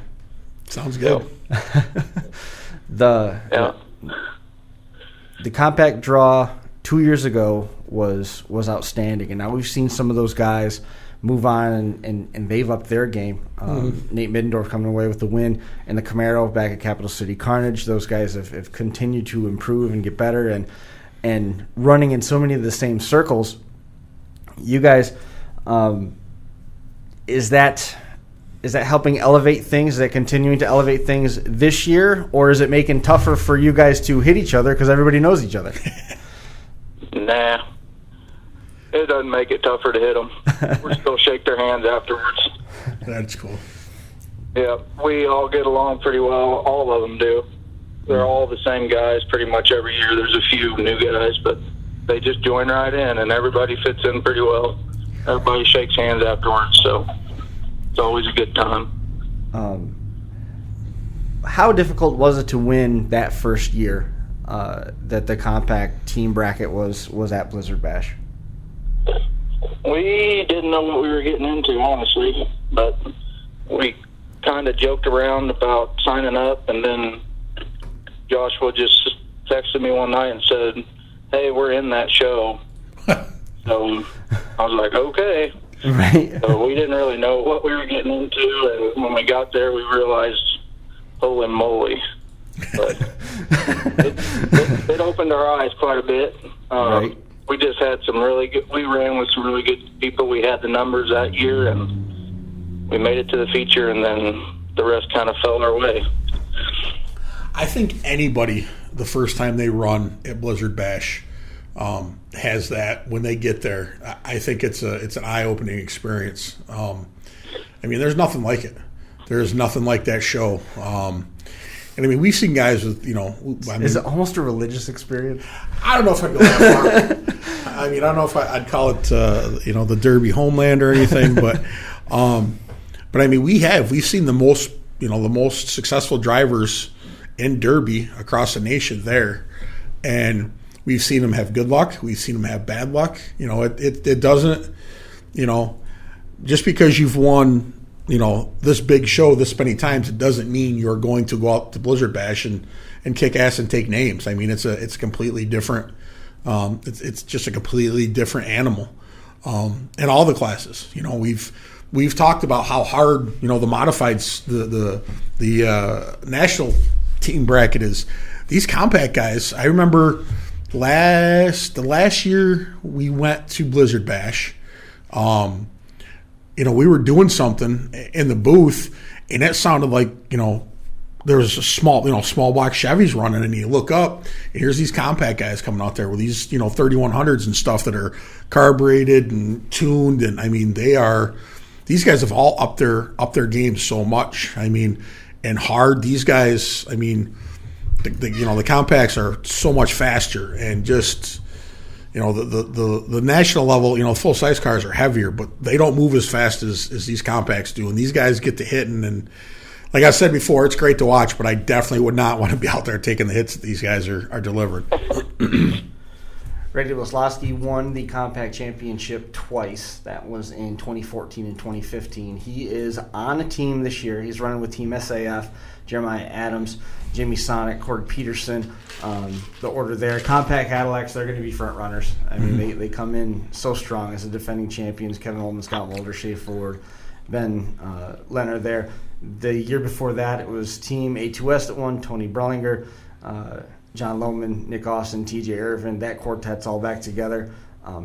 Speaker 3: Sounds good.
Speaker 2: The compact draw 2 years ago was outstanding, and now we've seen some of those guys move on and they've upped their game. Nate Middendorf coming away with the win, and the Camaro back at Capital City Carnage. Those guys have continued to improve and get better and running in so many of the same circles. You guys, is that helping elevate things? Is that continuing to elevate things this year, or is it making tougher for you guys to hit each other because everybody knows each other?
Speaker 5: Nah. It doesn't make it tougher to hit them. We still shake their hands afterwards.
Speaker 3: That's cool.
Speaker 5: Yeah, we all get along pretty well. All of them do. They're all the same guys pretty much every year. There's a few new guys, but they just join right in, and everybody fits in pretty well. Everybody shakes hands afterwards, so it's always a good time.
Speaker 2: How difficult was it to win that first year that the compact team bracket was at Blizzard Bash?
Speaker 5: We didn't know what we were getting into, honestly, but we kind of joked around about signing up, and then Joshua just texted me one night and said, "Hey, we're in that show." So I was like, okay.
Speaker 2: Right.
Speaker 5: So we didn't really know what we were getting into, and when we got there, we realized, holy moly. But it opened our eyes quite a bit.
Speaker 2: Right.
Speaker 5: We just had we ran with some really good people. We had the numbers that year, and we made it to the feature, and then the rest kind of fell our way.
Speaker 3: I think anybody, the first time they run at Blizzard Bash, has that when they get there. I think it's an eye-opening experience. I mean, there's nothing like it. There's nothing like that show. And I mean, we've seen guys with,
Speaker 2: is it almost a religious experience?
Speaker 3: I don't know if I'd go that far. I mean, I don't know if I'd call it, the Derby homeland or anything, but I mean, we've seen the most successful drivers in Derby across the nation there, and we've seen them have good luck. We've seen them have bad luck. It doesn't, just because you've won, this big show this many times, it doesn't mean you're going to go out to Blizzard Bash and kick ass and take names. I mean, it's completely different. It's just a completely different animal. In all the classes, we've talked about how hard, the modifieds, the national team bracket is. These compact guys, I remember the last year we went to Blizzard Bash, we were doing something in the booth, and it sounded like, there was a small block Chevys running, and you look up, and here's these compact guys coming out there with these, 3100s and stuff that are carbureted and tuned, and I mean, these guys have all upped their game so much. I mean, and hard. These guys, I mean, the compacts are so much faster, and just, the national level, full size cars are heavier, but they don't move as fast as these compacts do. And these guys get to hitting, and like I said before, it's great to watch, but I definitely would not want to be out there taking the hits that these guys are delivering.
Speaker 2: Greg Waslowski won the compact championship twice. That was in 2014 and 2015. He is on a team this year. He's running with Team SAF, Jeremiah Adams, Jimmy Sonic, Cord Peterson. The order there. Compact Cadillacs, they're going to be front runners. I mean, they come in so strong as the defending champions. Kevin Holman, Scott Mulder, Shea Ford, Ben Leonard there. The year before that, it was Team A2S that won, Tony Brellinger, John Lohman, Nick Austin, TJ Irvin. That quartet's all back together.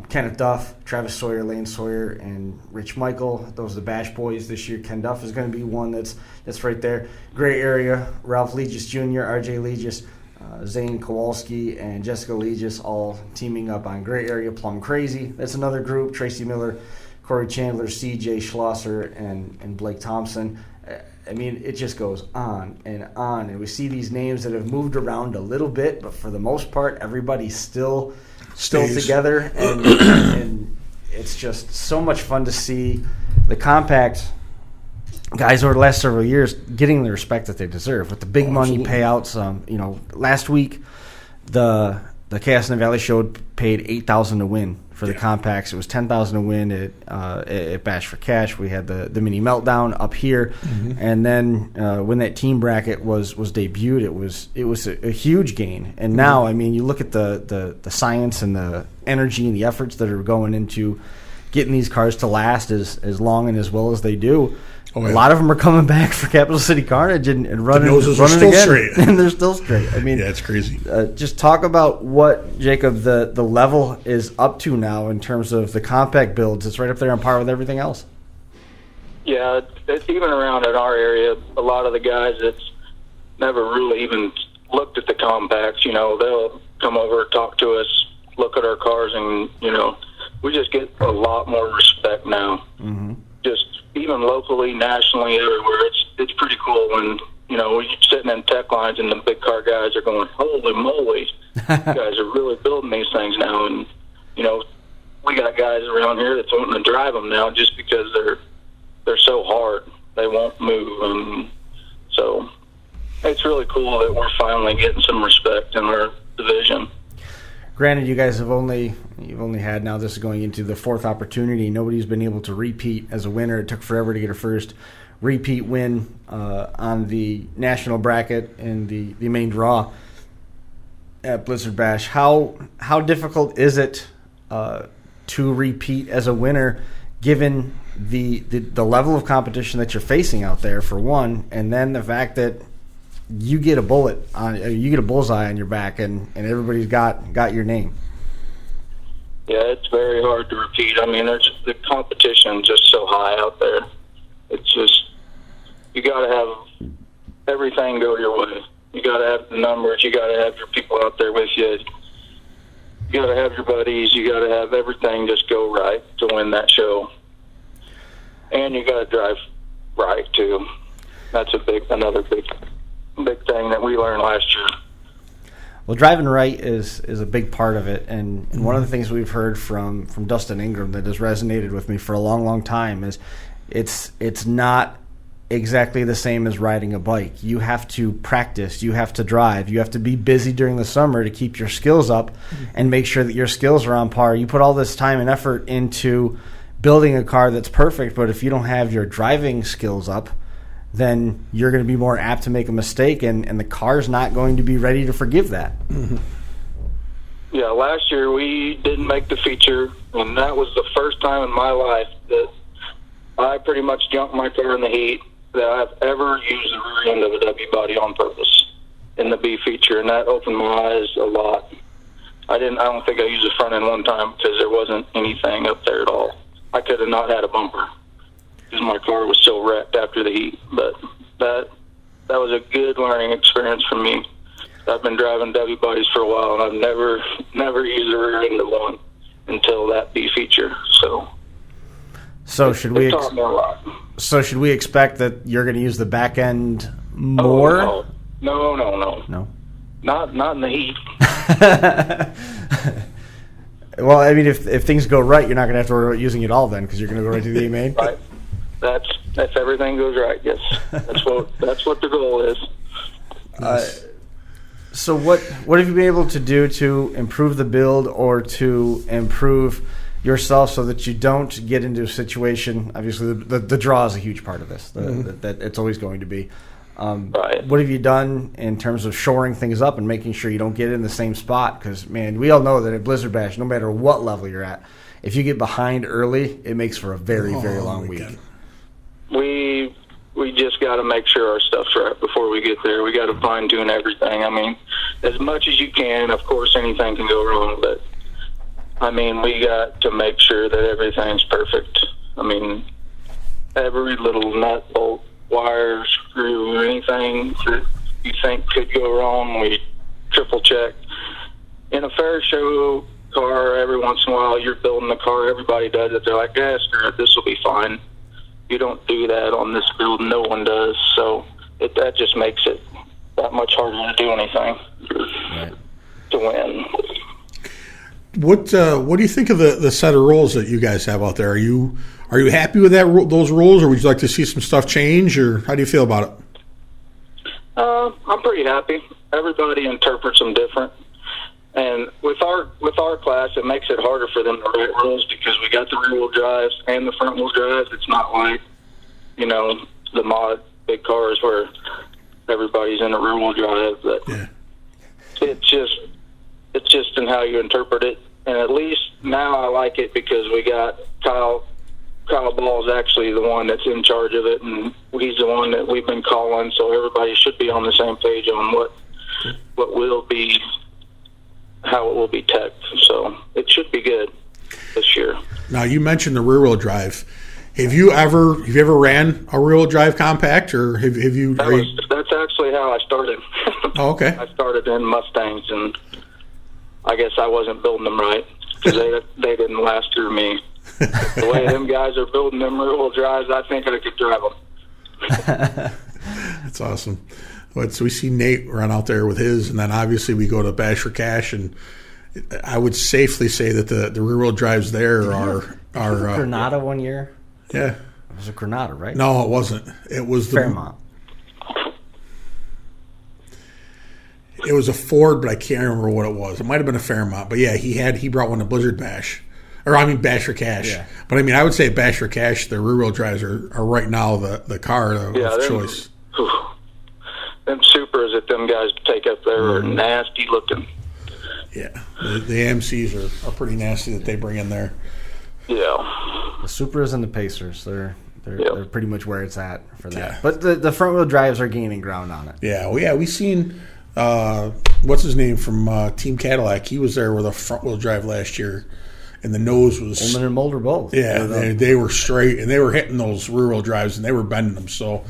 Speaker 2: Kenneth Duff, Travis Sawyer, Lane Sawyer, and Rich Michael. Those are the Bash boys this year. Ken Duff is going to be one that's right there. Gray area, Ralph Legis Jr., RJ Legis, Zane Kowalski, and Jessica Legis all teaming up on Gray area. Plum Crazy, that's another group. Tracy Miller, Corey Chandler, CJ Schlosser, and Blake Thompson. I mean, it just goes on and on. And we see these names that have moved around a little bit, but for the most part, everybody's still together. And it's just so much fun to see the compact guys over the last several years getting the respect that they deserve with the big money payouts. Last week, the Chaos in the Valley Show paid $8,000 to win for the compacts. It was $10,000 to win at Bash for Cash. We had the mini meltdown up here, and then when that team bracket was debuted, it was a huge gain. And now, I mean, you look at the science and the energy and the efforts that are going into getting these cars to last as long and as well as they do. A lot of them are coming back for Capital City Carnage and running,
Speaker 3: the noses are still
Speaker 2: again.
Speaker 3: Straight.
Speaker 2: And they're still straight. I mean,
Speaker 3: yeah, it's crazy.
Speaker 2: Just talk about what, Jacob, the level is up to now in terms of the compact builds. It's right up there on par with everything else.
Speaker 5: Yeah, it's even around in our area, a lot of the guys that's never really even looked at the compacts, they'll come over, talk to us, look at our cars, and, we just get a lot more respect now. Just even locally, nationally, everywhere. It's pretty cool when, when you're sitting in tech lines and the big car guys are going, holy moly, you guys are really building these things now. And, we got guys around here that's wanting to drive them now just because they're so hard. They won't move. And so it's really cool that we're finally getting some respect in our division.
Speaker 2: Granted, you guys you've only had, now this is going into the fourth opportunity. Nobody's been able to repeat as a winner. It took forever to get a first repeat win on the national bracket in the main draw at Blizzard Bash. How difficult is it to repeat as a winner, given the level of competition that you're facing out there, for one, and then the fact that you get a bullseye on your back, and everybody's got your name?
Speaker 5: Yeah, it's very hard to repeat. I mean, the competition's just so high out there. It's just, you got to have everything go your way. You got to have the numbers. You got to have your people out there with you. You got to have your buddies. You got to have everything just go right to win that show. And you got to drive right too. That's another big thing that we learned last year.
Speaker 2: Well, driving right is a big part of it, and one of the things we've heard from Dustin Ingram that has resonated with me for a long, long time is it's not exactly the same as riding a bike. You have to practice, you have to drive, you have to be busy during the summer to keep your skills up and make sure that your skills are on par. You put all this time and effort into building a car that's perfect, but if you don't have your driving skills up, then you're going to be more apt to make a mistake, and the car's not going to be ready to forgive that.
Speaker 5: Yeah, last year we didn't make the feature, and that was the first time in my life that I pretty much jumped my car in the heat that I've ever used the rear end of a W body on purpose in the B feature, and that opened my eyes a lot. I don't think I used the front end one time because there wasn't anything up there at all. I could have not had a bumper because my car was so wrecked after the heat. But that was a good learning experience for me. I've been driving W bodies for a while, and I've never used the rear end of one until that B feature. So
Speaker 2: should we
Speaker 5: taught me a lot.
Speaker 2: So should we expect that you're going to use the back end more?
Speaker 5: Oh, no. Not in the heat.
Speaker 2: Well, I mean, if things go right, you're not going to have to worry about using it all then, because you're going to go right to the A main.
Speaker 5: Right. That's everything goes right. Yes. That's what the goal is.
Speaker 2: So what have you been able to do to improve the build or to improve yourself so that you don't get into a situation? Obviously, the draw is a huge part of this. That it's always going to be.
Speaker 5: Right.
Speaker 2: What have you done in terms of shoring things up and making sure you don't get in the same spot? Because, man, we all know that at Blizzard Bash, no matter what level you're at, if you get behind early, it makes for a very, very long week.
Speaker 5: We just got to make sure our stuff's right before we get there. We got to fine-tune everything. I mean, as much as you can. Of course, anything can go wrong, but, I mean, we got to make sure that everything's perfect. I mean, every little nut, bolt, wire, screw, anything that you think could go wrong, we triple-check. In a fair show car, every once in a while, you're building the car, everybody does it. They're like, yeah, screw it, this will be fine. You don't do that on this build. No one does. So that just makes it that much harder to do anything to win.
Speaker 3: What do you think of the set of rules that you guys have out there? Are you happy with those rules, or would you like to see some stuff change, or how do you feel about it?
Speaker 5: I'm pretty happy. Everybody interprets them different. And with our class, it makes it harder for them to write rules because we got the rear-wheel drives and the front-wheel drives. It's not like, the mod big cars where everybody's in a rear-wheel drive. But it's just in how you interpret it. And at least now I like it because we got Kyle Ball is actually the one that's in charge of it, and he's the one that we've been calling. So everybody should be on the same page on what will be. How it will be teched, so it should be good this year. Now,
Speaker 3: you mentioned the rear-wheel drive. Have you ever ran a rear-wheel drive compact, or have you?
Speaker 5: That's actually how I started.
Speaker 3: Oh, okay.
Speaker 5: I started in Mustangs, and I guess I wasn't building them right because they didn't last through me. The way them guys are building them rear-wheel drives, I think I could drive them.
Speaker 3: That's awesome. So we see Nate run out there with his, and then obviously we go to Bash for Cash, and I would safely say that the rear-wheel drives there are
Speaker 2: Granada one year?
Speaker 3: Yeah.
Speaker 2: It was a Granada, right?
Speaker 3: No, it wasn't. It was
Speaker 2: Fairmont.
Speaker 3: It was a Ford, but I can't remember what it was. It might have been a Fairmont, but yeah, he brought one to Blizzard Bash. Bash for Cash. Yeah. But I would say Bash for Cash, the rear-wheel drives are right now the car of choice.
Speaker 5: Them Supers that them guys take up there are nasty looking.
Speaker 3: Yeah, the AMCs are pretty nasty that they bring in there.
Speaker 5: Yeah,
Speaker 2: the Supras and the Pacers, they're pretty much where it's at for that. Yeah. But the front wheel drives are gaining ground on it.
Speaker 3: Yeah, we seen what's his name from Team Cadillac. He was there with a front wheel drive last year, and the nose was
Speaker 2: Ullman and Mulder both.
Speaker 3: Yeah, they were straight, and they were hitting those rear wheel drives, and they were bending them. So.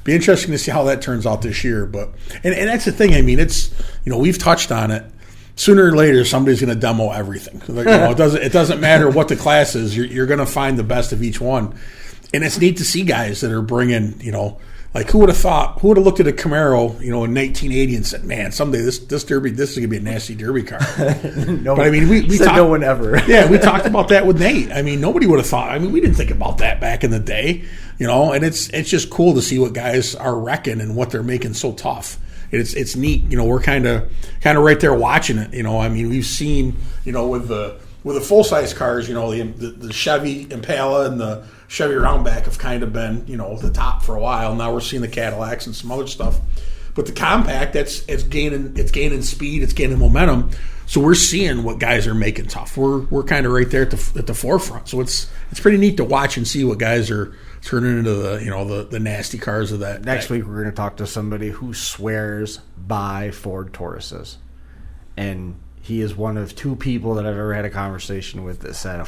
Speaker 3: Be interesting to see how that turns out this year, but and that's the thing. I mean, it's we've touched on it. Sooner or later, somebody's going to demo everything. It doesn't matter what the class is. You're going to find the best of each one, and it's neat to see guys that are bringing. Like who would have thought? Who would have looked at a Camaro, in 1980 and said, "Man, someday this derby, this is going to be a nasty derby car."
Speaker 2: But I mean, we talked, no one ever.
Speaker 3: Yeah, we talked about that with Nate. I mean, nobody would have thought. I mean, we didn't think about that back in the day, And it's just cool to see what guys are wrecking and what they're making so tough. It's neat. We're kind of right there watching it. I mean, we've seen with the full size cars, the Chevy Impala and the Chevy Roundback have kind of been, the top for a while. Now we're seeing the Cadillacs and some other stuff. But the compact, it's gaining speed, it's gaining momentum. So we're seeing what guys are making tough. We're kind of right there at the forefront. So it's pretty neat to watch and see what guys are turning into the nasty cars of that.
Speaker 2: Next week we're going to talk to somebody who swears by Ford Tauruses, and he is one of two people that I've ever had a conversation with that said,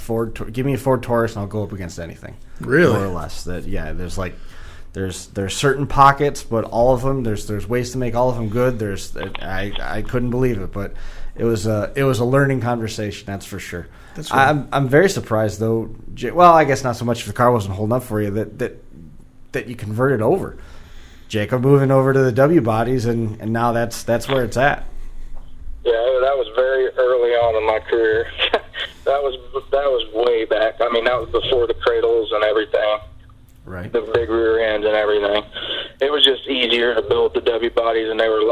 Speaker 2: give me a Ford Taurus and I'll go up against anything.
Speaker 3: Really?
Speaker 2: More or less. There's certain pockets, but all of them, there's ways to make all of them good. I couldn't believe it, but it was a learning conversation, that's for sure.
Speaker 3: That's right.
Speaker 2: I'm very surprised though. Well, I guess not so much if the car wasn't holding up for you that you converted over. Jacob moving over to the W bodies, and now that's where it's at.
Speaker 5: Yeah, that was very early on in my career. that was way back. I mean, that was before the cradles and everything.
Speaker 2: Right.
Speaker 5: The big rear ends and everything. It was just easier to build the W bodies, and they were a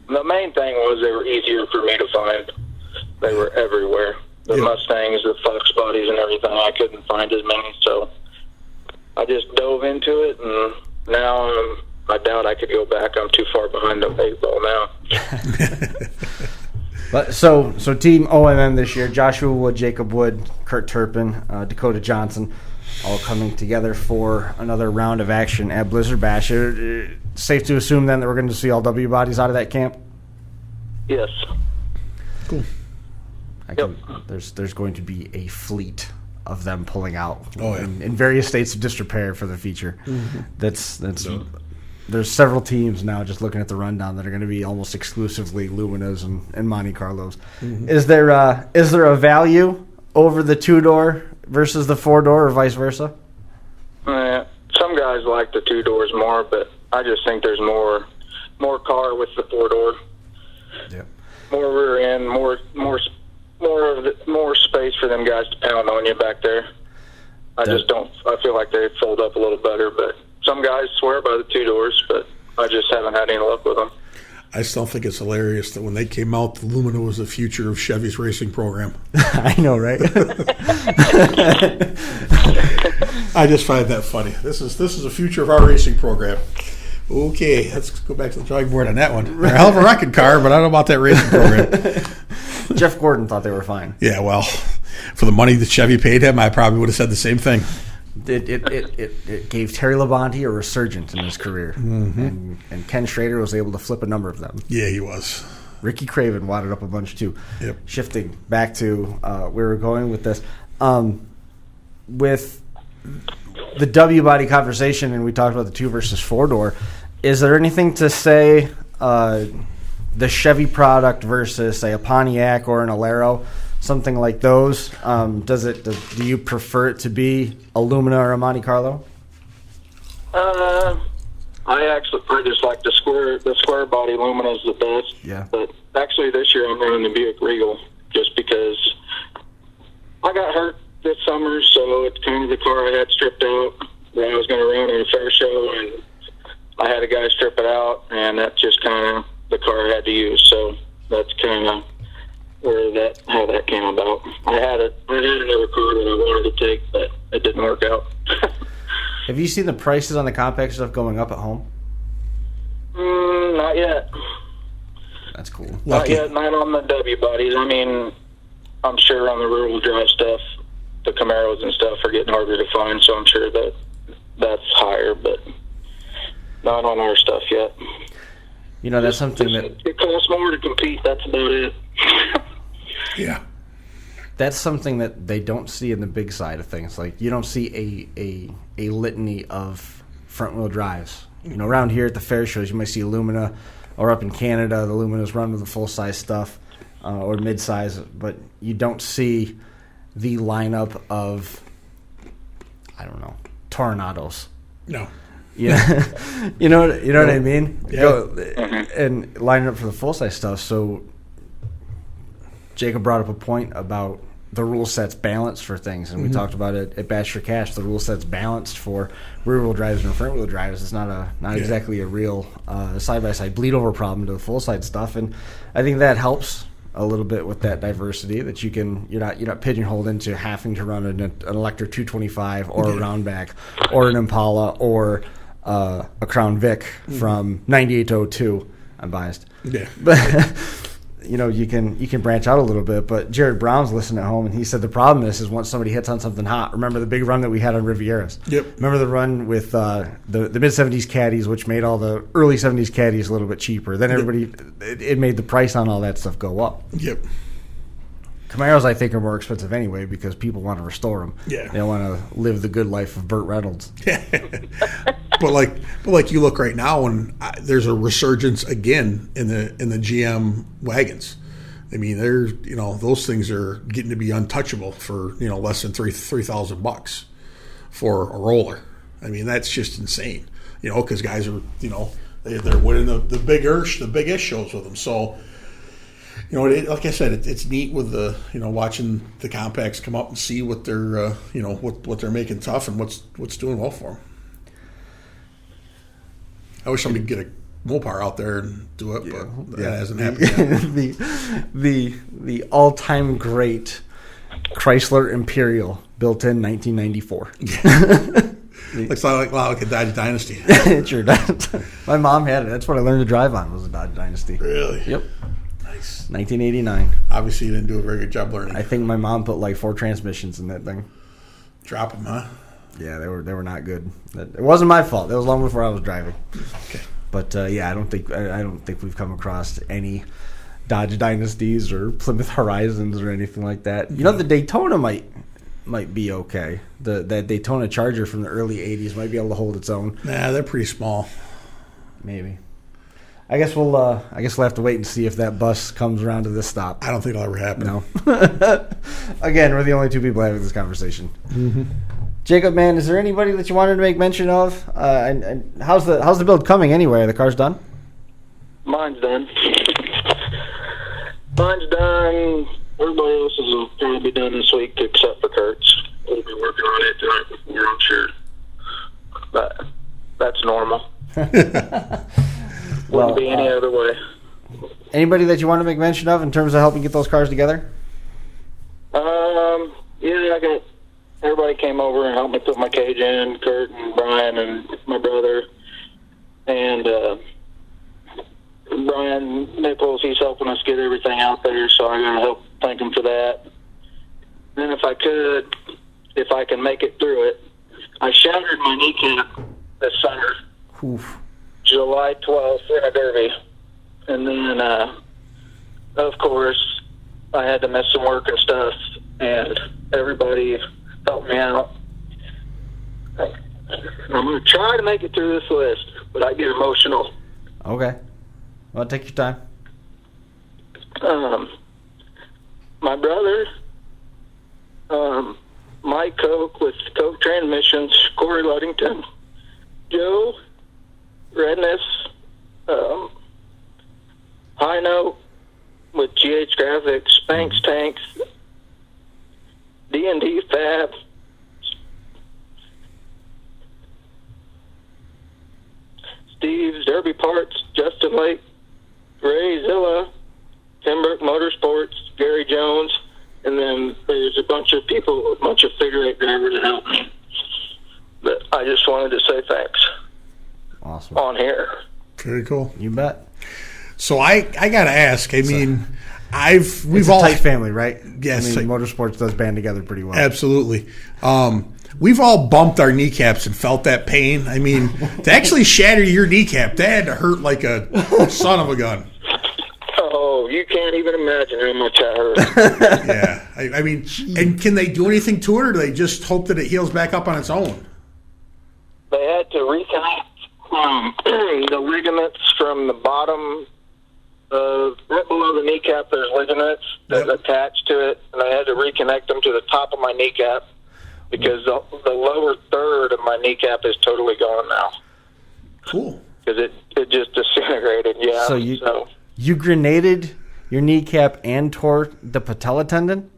Speaker 5: the main thing was they were easier for me to find. They were everywhere. The Mustangs, the Fox bodies, and everything. I couldn't find as many, so I just dove into it, and now I doubt I could go back. I'm too far behind the baseball now.
Speaker 2: But so Team OMM this year: Joshua Wood, Jacob Wood, Kurt Turpin, Dakota Johnson, all coming together for another round of action at Blizzard Bash. Safe to assume then that we're going to see all W bodies out of that camp?
Speaker 5: Yes.
Speaker 2: Cool. There's going to be a fleet of them pulling out in various states of disrepair for the feature. Mm-hmm. There's several teams now just looking at the rundown that are going to be almost exclusively Luminas and Monte Carlos. Mm-hmm. Is there a value over the 2-door versus the 4-door or vice versa?
Speaker 5: Some guys like the 2 doors more, but I just think there's more car with the 4-door.
Speaker 2: Yeah.
Speaker 5: More rear end, more space for them guys to pound on you back there. I feel like they fold up a little better, but some guys swear by the 2 doors, but I just haven't had any luck with them.
Speaker 3: I still think it's hilarious that when they came out, the Lumina was the future of Chevy's racing program.
Speaker 2: I know, right?
Speaker 3: I just find that funny. This is the future of our racing program. Okay, let's go back to the drawing board on that one. They're a hell of a rocket car, but I don't know about that racing program.
Speaker 2: Jeff Gordon thought they were fine.
Speaker 3: Yeah, well, for the money that Chevy paid him, I probably would have said the same thing.
Speaker 2: It gave Terry Labonte a resurgence in his career, mm-hmm. and Ken Schrader was able to flip a number of them.
Speaker 3: Yeah, he was.
Speaker 2: Ricky Craven wadded up a bunch too.
Speaker 3: Yep.
Speaker 2: Shifting back to where we're going with this, with the W body conversation, and we talked about the 2 versus 4-door. Is there anything to say the Chevy product versus, say, a Pontiac or an Alero? Something like those. Do you prefer it to be a Lumina or a Monte Carlo?
Speaker 5: I just like the square body Lumina is the best.
Speaker 2: Yeah.
Speaker 5: But actually this year I'm running the Buick Regal just because I got hurt this summer, so it's kind of the car I had stripped out that I was going to run in a fair show, and I had a guy strip it out, and that's just kind of the car I had to use. So that's kind of how that came about. I had another car that I wanted to take, but it didn't work out.
Speaker 2: Have you seen the prices on the compact stuff going up at home?
Speaker 5: Not yet.
Speaker 2: That's cool.
Speaker 3: Lucky.
Speaker 5: Not yet, not on the W bodies. I mean, I'm sure on the rear-wheel drive stuff, the Camaros and stuff are getting harder to find, so I'm sure that's higher, but not on our stuff yet.
Speaker 2: You know, that's something that...
Speaker 5: It costs more to compete, that's about it.
Speaker 3: Yeah.
Speaker 2: That's something that they don't see in the big side of things. Like, you don't see a litany of front-wheel drives. You know, around here at the fair shows, you might see a Lumina, or up in Canada, the Luminas run with the full-size stuff, or mid-size, but you don't see the lineup of, I don't know, Tornados.
Speaker 3: No.
Speaker 2: Yeah, you know what I mean.
Speaker 3: Yeah.
Speaker 2: And line up for the full size stuff. So Jacob brought up a point about the rule set's balanced for things, and we talked about it at Bash for Cash. The rule set's balanced for rear wheel drives and front wheel drives. It's not exactly a real side by side bleed over problem to the full side stuff, and I think that helps a little bit with that diversity, that you're not pigeonholed into having to run an Electra 225 or a Roundback or an Impala or a Crown Vic from 98 to 02. I'm biased.
Speaker 3: Yeah.
Speaker 2: But you can branch out a little bit. But Jared Brown's listening at home, and he said the problem is once somebody hits on something hot. Remember the big run that we had on Rivieras?
Speaker 3: Yep.
Speaker 2: Remember the run with the mid-'70s caddies, which made all the early '70s caddies a little bit cheaper. Then everybody, it made the price on all that stuff go up.
Speaker 3: Yep.
Speaker 2: Camaros, I think, are more expensive anyway because people want to restore them.
Speaker 3: Yeah.
Speaker 2: They don't want to live the good life of Burt Reynolds.
Speaker 3: But like you look right now, and there's a resurgence again in the GM wagons. I mean, there's those things are getting to be untouchable for less than $3,000 for a roller. I mean, that's just insane. Because guys are they're winning the big-ish shows with them. So. Like I said, it's neat with the watching the compacts come up and see what they're what they're making tough and what's doing well for them. I wish somebody could get Mopar out there and do it, but that hasn't happened yet.
Speaker 2: the all-time great Chrysler Imperial, built in 1994.
Speaker 3: Looks like a Dodge Dynasty.
Speaker 2: It sure does. My mom had it. That's what I learned to drive on, was a Dodge Dynasty.
Speaker 3: Really?
Speaker 2: Yep.
Speaker 3: Nice.
Speaker 2: 1989.
Speaker 3: Obviously, you didn't do a very good job learning.
Speaker 2: I think my mom put like 4 transmissions in that thing.
Speaker 3: Drop them, huh?
Speaker 2: Yeah, they were not good. It wasn't my fault. That was long before I was driving.
Speaker 3: Okay.
Speaker 2: But yeah, I don't think we've come across any Dodge Dynasties or Plymouth Horizons or anything like that. You know, the Daytona might be okay. That Daytona Charger from the early '80s might be able to hold its own.
Speaker 3: Nah, they're pretty small.
Speaker 2: Maybe. I guess we'll have to wait and see if that bus comes around to this stop.
Speaker 3: I don't think it'll ever happen.
Speaker 2: No. Again, we're the only 2 people having this conversation.
Speaker 3: Mm-hmm.
Speaker 2: Jacob, man, is there anybody that you wanted to make mention of? And how's the build coming anyway? Are the cars done?
Speaker 5: Mine's done. Mine's done. Everybody else's will probably be done this week except for Kurt's. We'll be working on it tonight before, I'm sure. But that's normal. Wouldn't be any other way.
Speaker 2: Anybody that you want to make mention of in terms of helping get those cars together?
Speaker 5: Yeah, everybody came over and helped me put my cage in. Kurt and Brian and my brother. And Brian Nichols, he's helping us get everything out there, so I got to help thank him for that. Then if I can make it through it, I shattered my kneecap this summer.
Speaker 2: Oof.
Speaker 5: July 12th in a derby. And then, of course, I had to miss some work and stuff, and everybody helped me out. I'm going to try to make it through this list, but I get emotional.
Speaker 2: Okay. Well, take your time.
Speaker 5: My brother, Mike Koch with Koch Transmissions, Corey Ludington, Joe Redness, High Note with GH Graphics, Spanx Tanks, D&D Fab, Steve's Derby Parts, Justin Lake, Ray Zilla, Tim Burke Motorsports, Gary Jones, and then there's a bunch of people, a bunch of figure eight drivers that helped me. But I just wanted to say thanks.
Speaker 2: Awesome.
Speaker 5: On here.
Speaker 3: Very cool.
Speaker 2: You bet.
Speaker 3: So I got to ask. I mean, we've
Speaker 2: it's
Speaker 3: all
Speaker 2: a tight family, right?
Speaker 3: Yes.
Speaker 2: I mean, motorsports does band together pretty well.
Speaker 3: Absolutely. We've all bumped our kneecaps and felt that pain. I mean, to actually shatter your kneecap, that had to hurt like a son of a gun.
Speaker 5: Oh, you can't even imagine how much that hurt.
Speaker 3: Yeah. I mean, and can they do anything to it, or do they just hope that it heals back up on its own?
Speaker 5: They had to reconnect the ligaments from the bottom, right below the kneecap. There's ligaments that attach to it, and I had to reconnect them to the top of my kneecap because the lower third of my kneecap is totally gone now.
Speaker 3: Cool.
Speaker 5: Because it just disintegrated. Yeah.
Speaker 2: So you grenaded your kneecap and tore the patella tendon?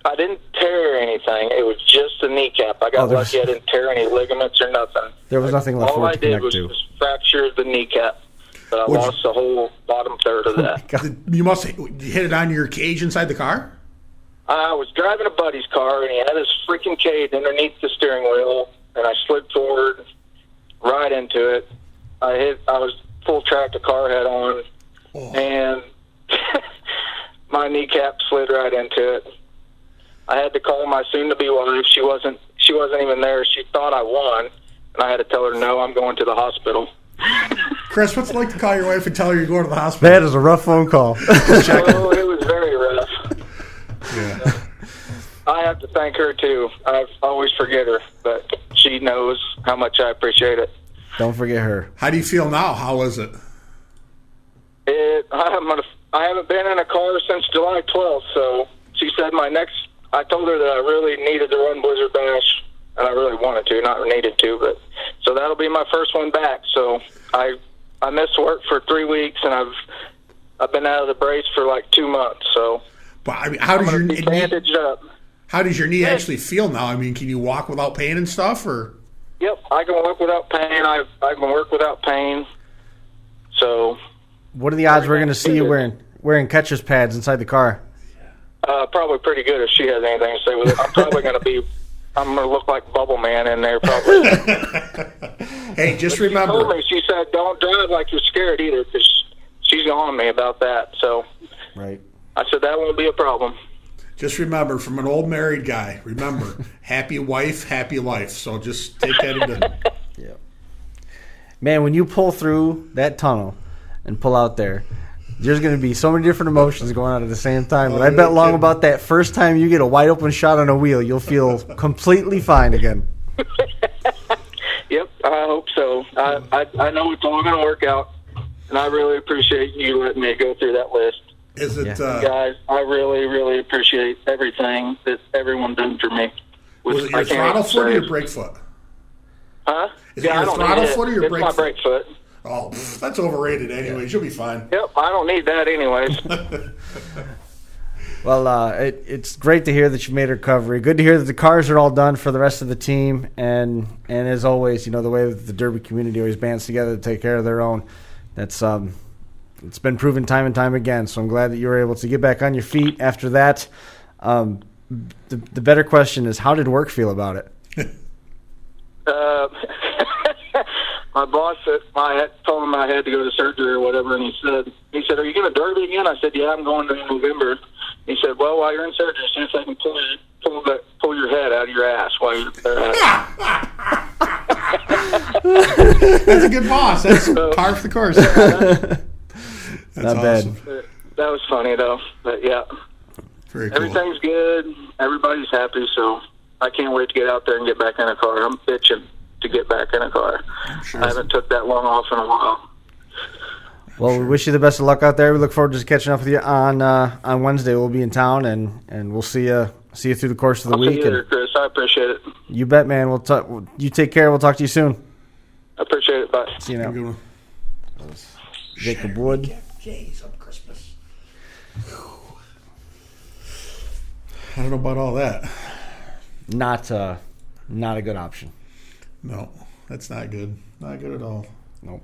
Speaker 5: I didn't tear anything. It was just the kneecap. I got lucky. I didn't tear any ligaments or nothing.
Speaker 2: There was nothing left for it to connect to.
Speaker 5: All I did was just fracture the kneecap. But I lost the whole bottom third of that.
Speaker 3: You must hit it on your cage inside the car?
Speaker 5: I was driving a buddy's car, and he had his freaking cage underneath the steering wheel, and I slid forward right into it. I was full tractor car head on, and my kneecap slid right into it. I had to call my soon-to-be wife. She wasn't even there. She thought I won, and I had to tell her, no, I'm going to the hospital.
Speaker 3: Chris, what's it like to call your wife and tell her you're going to the hospital?
Speaker 2: That is a rough phone call.
Speaker 5: Oh, it was very rough.
Speaker 3: Yeah.
Speaker 5: I have to thank her, too. I always forget her, but she knows how much I appreciate it.
Speaker 2: Don't forget her.
Speaker 3: How do you feel now? How is it?
Speaker 5: I haven't been in a car since July 12th, so she said I told her that I really needed to run Blizzard Bash, and I really wanted to, not needed to, but so that'll be my first one back. So I missed work for 3 weeks, and I've been out of the brace for like 2 months. So,
Speaker 3: but I mean, how does your knee
Speaker 5: bandaged up?
Speaker 3: How does your knee actually feel now? I mean, can you walk without pain and stuff, or?
Speaker 5: Yep, I can walk without pain. I can work without pain. So,
Speaker 2: what are the odds we're going to see you wearing catcher's pads inside the car?
Speaker 5: Probably pretty good if she has anything to say with it. I'm going to look like Bubble Man in there probably.
Speaker 3: Hey, just
Speaker 5: She
Speaker 3: remember.
Speaker 5: told me, she said, don't drive like you're scared either, because she's on me about that. So
Speaker 2: Right.
Speaker 5: I said, that won't be a problem.
Speaker 3: Just remember, from an old married guy, remember, happy wife, happy life. So just take that into.
Speaker 2: Yeah. Man, when you pull through that tunnel and pull out there, there's going to be so many different emotions going on at the same time. But I bet long about that first time you get a wide open shot on a wheel, you'll feel completely fine again.
Speaker 5: Yep, I hope so. I know it's all going to work out, and I really appreciate you letting me go through that list.
Speaker 3: Is it?
Speaker 5: Guys, I really, really appreciate everything that everyone done for me.
Speaker 3: Was it your throttle foot or your brake foot?
Speaker 5: Huh?
Speaker 3: Is it your throttle foot or your brake foot?
Speaker 5: It's my brake foot.
Speaker 3: Oh, that's overrated anyways. You'll be fine.
Speaker 5: Yep, I don't need that anyways.
Speaker 2: Well, it's great to hear that you made a recovery. Good to hear that the cars are all done for the rest of the team. And as always, the way that the Derby community always bands together to take care of their own, that's it's been proven time and time again. So I'm glad that you were able to get back on your feet after that. The better question is, how did work feel about it?
Speaker 5: My boss told him I had to go to surgery or whatever, and he said, "Are you going to Derby again?" I said, "Yeah, I'm going to in November." He said, "Well, while you're in surgery, see if I can pull your head out of your ass while you're there."
Speaker 3: That's a good boss. That's par for the course. That's
Speaker 2: not
Speaker 3: awesome.
Speaker 2: bad.
Speaker 5: That was funny though. But yeah,
Speaker 3: Very cool.
Speaker 5: everything's good. Everybody's happy, so I can't wait to get out there and get back in a car. I'm itching to get back in a car.
Speaker 3: Sure.
Speaker 5: I haven't took that long off in a while.
Speaker 2: Well, we wish you the best of luck out there. We look forward to catching up with you on Wednesday. We'll be in town, and we'll see you through the course of the
Speaker 5: I'll
Speaker 2: week.
Speaker 5: see you later, Chris. I appreciate it.
Speaker 2: You bet, man. You take care. We'll talk to you soon.
Speaker 5: I appreciate it. Bye.
Speaker 2: See you now.
Speaker 3: Have a good one.
Speaker 2: Jacob Wood.
Speaker 3: Jays on Christmas. I don't know about all that.
Speaker 2: Not a good option.
Speaker 3: No, that's not good. Not good at all.
Speaker 2: Nope.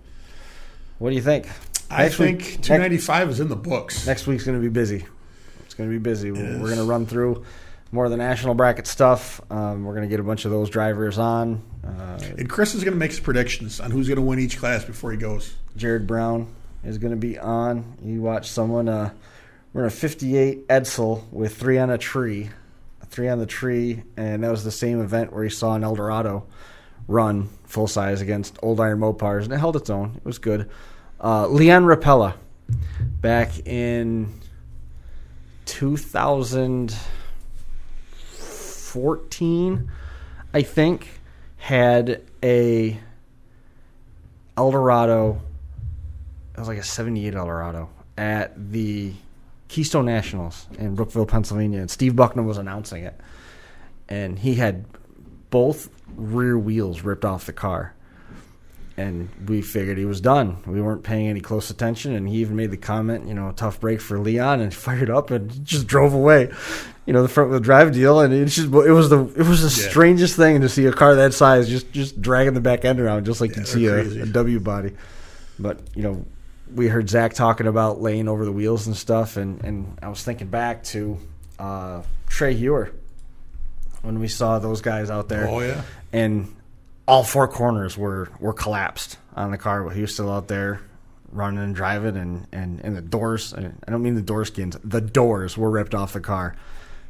Speaker 2: What do you think?
Speaker 3: I think 295 is in the books.
Speaker 2: Next week's going to be busy. It's going to be busy. We're going to run through more of the national bracket stuff. We're going to get a bunch of those drivers on.
Speaker 3: And Chris is going to make his predictions on who's going to win each class before he goes.
Speaker 2: Jared Brown is going to be on. You watch someone. We're in a 58 Edsel with 3 on a tree. 3 on the tree, and that was the same event where he saw an Eldorado run full size against Old Iron Mopars, and it held its own. It was good. Leon Rapella, back in 2014, I think, had a Eldorado. It was like a 78 Eldorado at the Keystone Nationals in Brookville, Pennsylvania, and Steve Bucknam was announcing it. And he had both rear wheels ripped off the car. And we figured he was done. We weren't paying any close attention, and he even made the comment, tough break for Leon, and fired up and just drove away. The front wheel drive deal, and it was the strangest thing to see a car that size just dragging the back end around, just like you'd see a W body. But we heard Zach talking about laying over the wheels and stuff, and I was thinking back to Trey Hewer when we saw those guys out there.
Speaker 3: Oh, yeah.
Speaker 2: And all 4 corners were collapsed on the car, but he was still out there running and driving, and the doors, I don't mean the door skins, the doors were ripped off the car,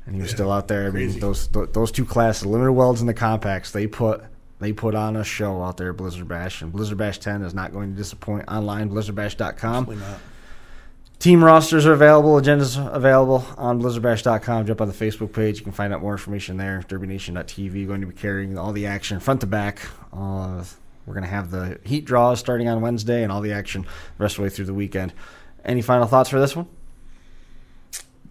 Speaker 2: and he was still out there.
Speaker 3: Crazy.
Speaker 2: I mean, those 2 classes, limited welds and the compacts, they put on a show out there at Blizzard Bash, and Blizzard Bash 10 is not going to disappoint. Online, blizzardbash.com.
Speaker 3: Absolutely not.
Speaker 2: Team rosters are available. Agendas available on blizzardbash.com. Jump on the Facebook page. You can find out more information there. DerbyNation.tv going to be carrying all the action front to back. We're going to have the heat draws starting on Wednesday and all the action the rest of the way through the weekend. Any final thoughts for this one?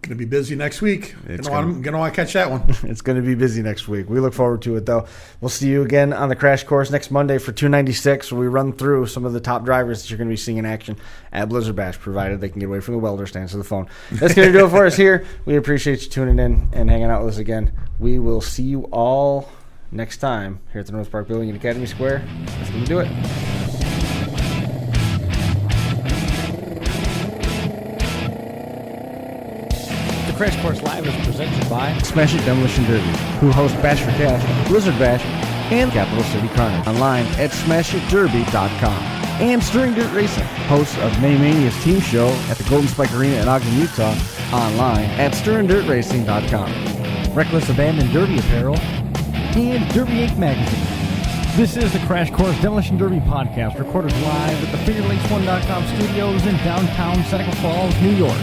Speaker 3: Going to be busy next week. Going to want to catch that one.
Speaker 2: It's going to be busy next week. We look forward to it, though. We'll see you again on the Crash Course next Monday for 296, where we run through some of the top drivers that you're going to be seeing in action at Blizzard Bash, provided they can get away from the welder to answer the phone. That's going to do it for us here. We appreciate you tuning in and hanging out with us again. We will see you all next time here at the North Park Building in Academy Square. That's going to do it.
Speaker 1: Crash Course Live is presented by
Speaker 2: Smash It Demolition Derby, who host Bash for Cash, Blizzard Bash, and Capital City Carnage. Online at smashitderby.com. And Stirring Dirt Racing, hosts of Maymania's team show at the Golden Spike Arena in Ogden, Utah. Online at stirringdirtracing.com.
Speaker 1: Reckless Abandon Derby Apparel, and Derby Inc. Magazine. This is the Crash Course Demolition Derby podcast, recorded live at the FingerLakes1.com studios in downtown Seneca Falls, New York.